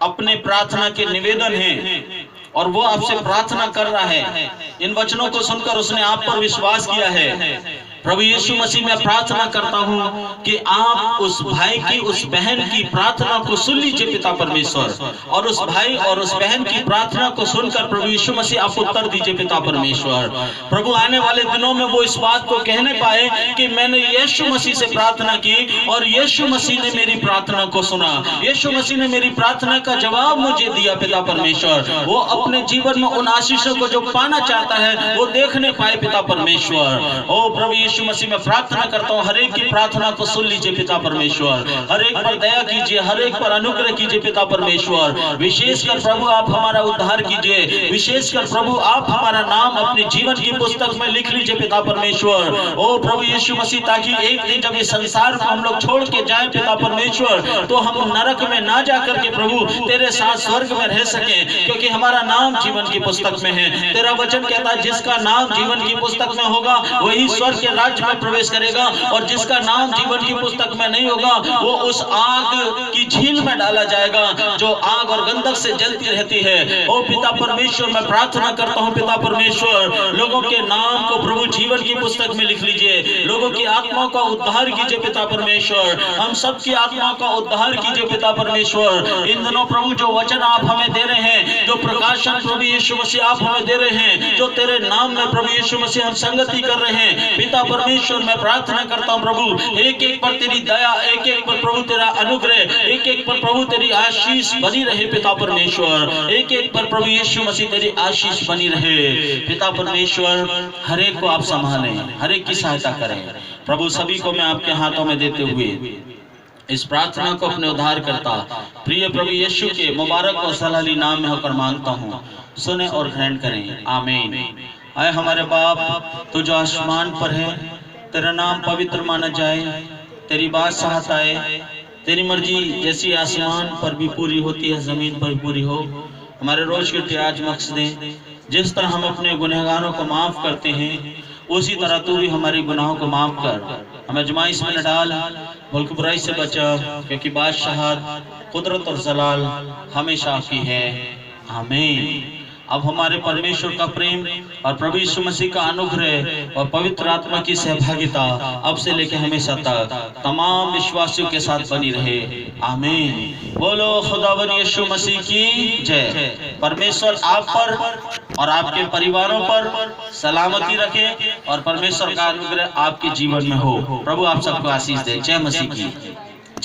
अपने प्रार्थना के निवेदन हैं और वो आपसे प्रार्थना कर रहा है, इन वचनों को सुनकर उसने आप पर विश्वास किया है, प्रभु यीशु मसीह में प्रार्थना करता हूं कि आप उस भाई की, उस बहन की प्रार्थना को सुन लीजिए पिता परमेश्वर। और उस भाई और उस बहन की प्रार्थना को सुनकर प्रभु यीशु मसीह आप उत्तर दीजिए पिता परमेश्वर। प्रभु आने वाले दिनों में वो इस बात को कहने पाए कि मैंने यीशु मसीह से प्रार्थना की और यीशु मसीह ने मेरी प्रार्थना को सुना, यीशु मसीह ने मेरी प्रार्थना का जवाब मुझे दिया पिता परमेश्वर। वो अपने जीवन में उन आशीषों को जो पाना चाहता है वो देखने पाए पिता परमेश्वर। ओ प्रभु यीशु मसीह में प्रार्थना करता हूँ, हर एक की प्रार्थना को सुन लीजिए पिता परमेश्वर। हर एक पर दया कीजिए, हर एक पर अनुग्रह कीजिए पिता परमेश्वर। विशेषकर प्रभु आप हमारा उद्धार कीजिए, विशेषकर प्रभु आप हमारा नाम अपने जीवन की पुस्तक में लिख लीजिए पिता परमेश्वर। ओ प्रभु यीशु मसीह, ताकि एक दिन जब इस संसार को हम लोग छोड़ के जाए पिता परमेश्वर तो हम नरक में ना जाकर के प्रभु तेरे साथ स्वर्ग में रह सके, क्योंकि हमारा नाम जीवन की पुस्तक में है। तेरा वचन कहता है जिसका नाम जीवन की पुस्तक में होगा वही स्वर्ग के राज्य में प्रवेश करेगा, और जिसका नाम जीवन की पुस्तक में नहीं होगा वो उस आग की झील में डाला जाएगा जो आग और गंधक से जलती रहती है। ओ पिता परमेश्वर, मैं प्रार्थना करता हूँ पिता परमेश्वर, लोगों के नाम को प्रभु जीवन की पुस्तक में लिख लीजिए, लोगों की आत्माओं का उद्धार कीजिए पिता परमेश्वर। हम सबकी आत्माओं का उद्धार कीजिए पिता परमेश्वर। इन दिनों प्रभु जो वचन आप हमें दे रहे हैं, जो प्रकाशन प्रभु यीशु मसीह आप हमें दे रहे हैं, जो तेरे नाम में प्रभु यीशु मसीह हम संगति कर रहे हैं पिता परमेश्वर, मैं प्रार्थना करता हूं प्रभु एक एक पर तेरी दया, एक एक पर प्रभु तेरा अनुग्रह, एक एक पर प्रभु तेरी आशीष बनी रहे पिता परमेश्वर। एक एक पर प्रभु यीशु मसीह तेरी आशीष बनी रहे पिता परमेश्वर। हर एक को आप संभालें, हर एक की सहायता करें प्रभु। सभी को मैं आपके हाथों में देते हुए इस प्रार्थना को अपने उद्धार करता प्रिय प्रभु यीशु के मुबारक और सलाली नाम में होकर मांगता हूँ, सुने और ग्रहण करें, आमीन। आए हमारे बाप, तू जो आसमान पर है, तेरा नाम पवित्र माना जाए, तेरी बादशाहत आए, तेरी मर्जी जैसी आसमान पर भी पूरी होती है ज़मीन पर भी पूरी हो। हमारे रोज के प्याज मकसदें जिस तरह हम अपने गुनहगारों को माफ़ करते हैं उसी तरह तू भी हमारे गुनाहों को माफ़ कर। हमें आजमाइश में न डाल, बल्कि बुराई से बचा, क्योंकि बादशाहत, कुदरत और जलाल हमेशा आपकी है। आमीन। अब हमारे परमेश्वर का प्रेम और प्रभु यीशु मसीह का अनुग्रह और पवित्र आत्मा की सहभागिता अब से लेकर हमेशा तक तमाम विश्वासियों के साथ बनी रहे। आमीन। बोलो खुदावंद यीशु मसीह की जय। परमेश्वर आप पर और आपके परिवारों पर सलामती रखे और परमेश्वर का अनुग्रह आपके जीवन में हो। प्रभु आप सबको आशीष दे। जय मसीह की।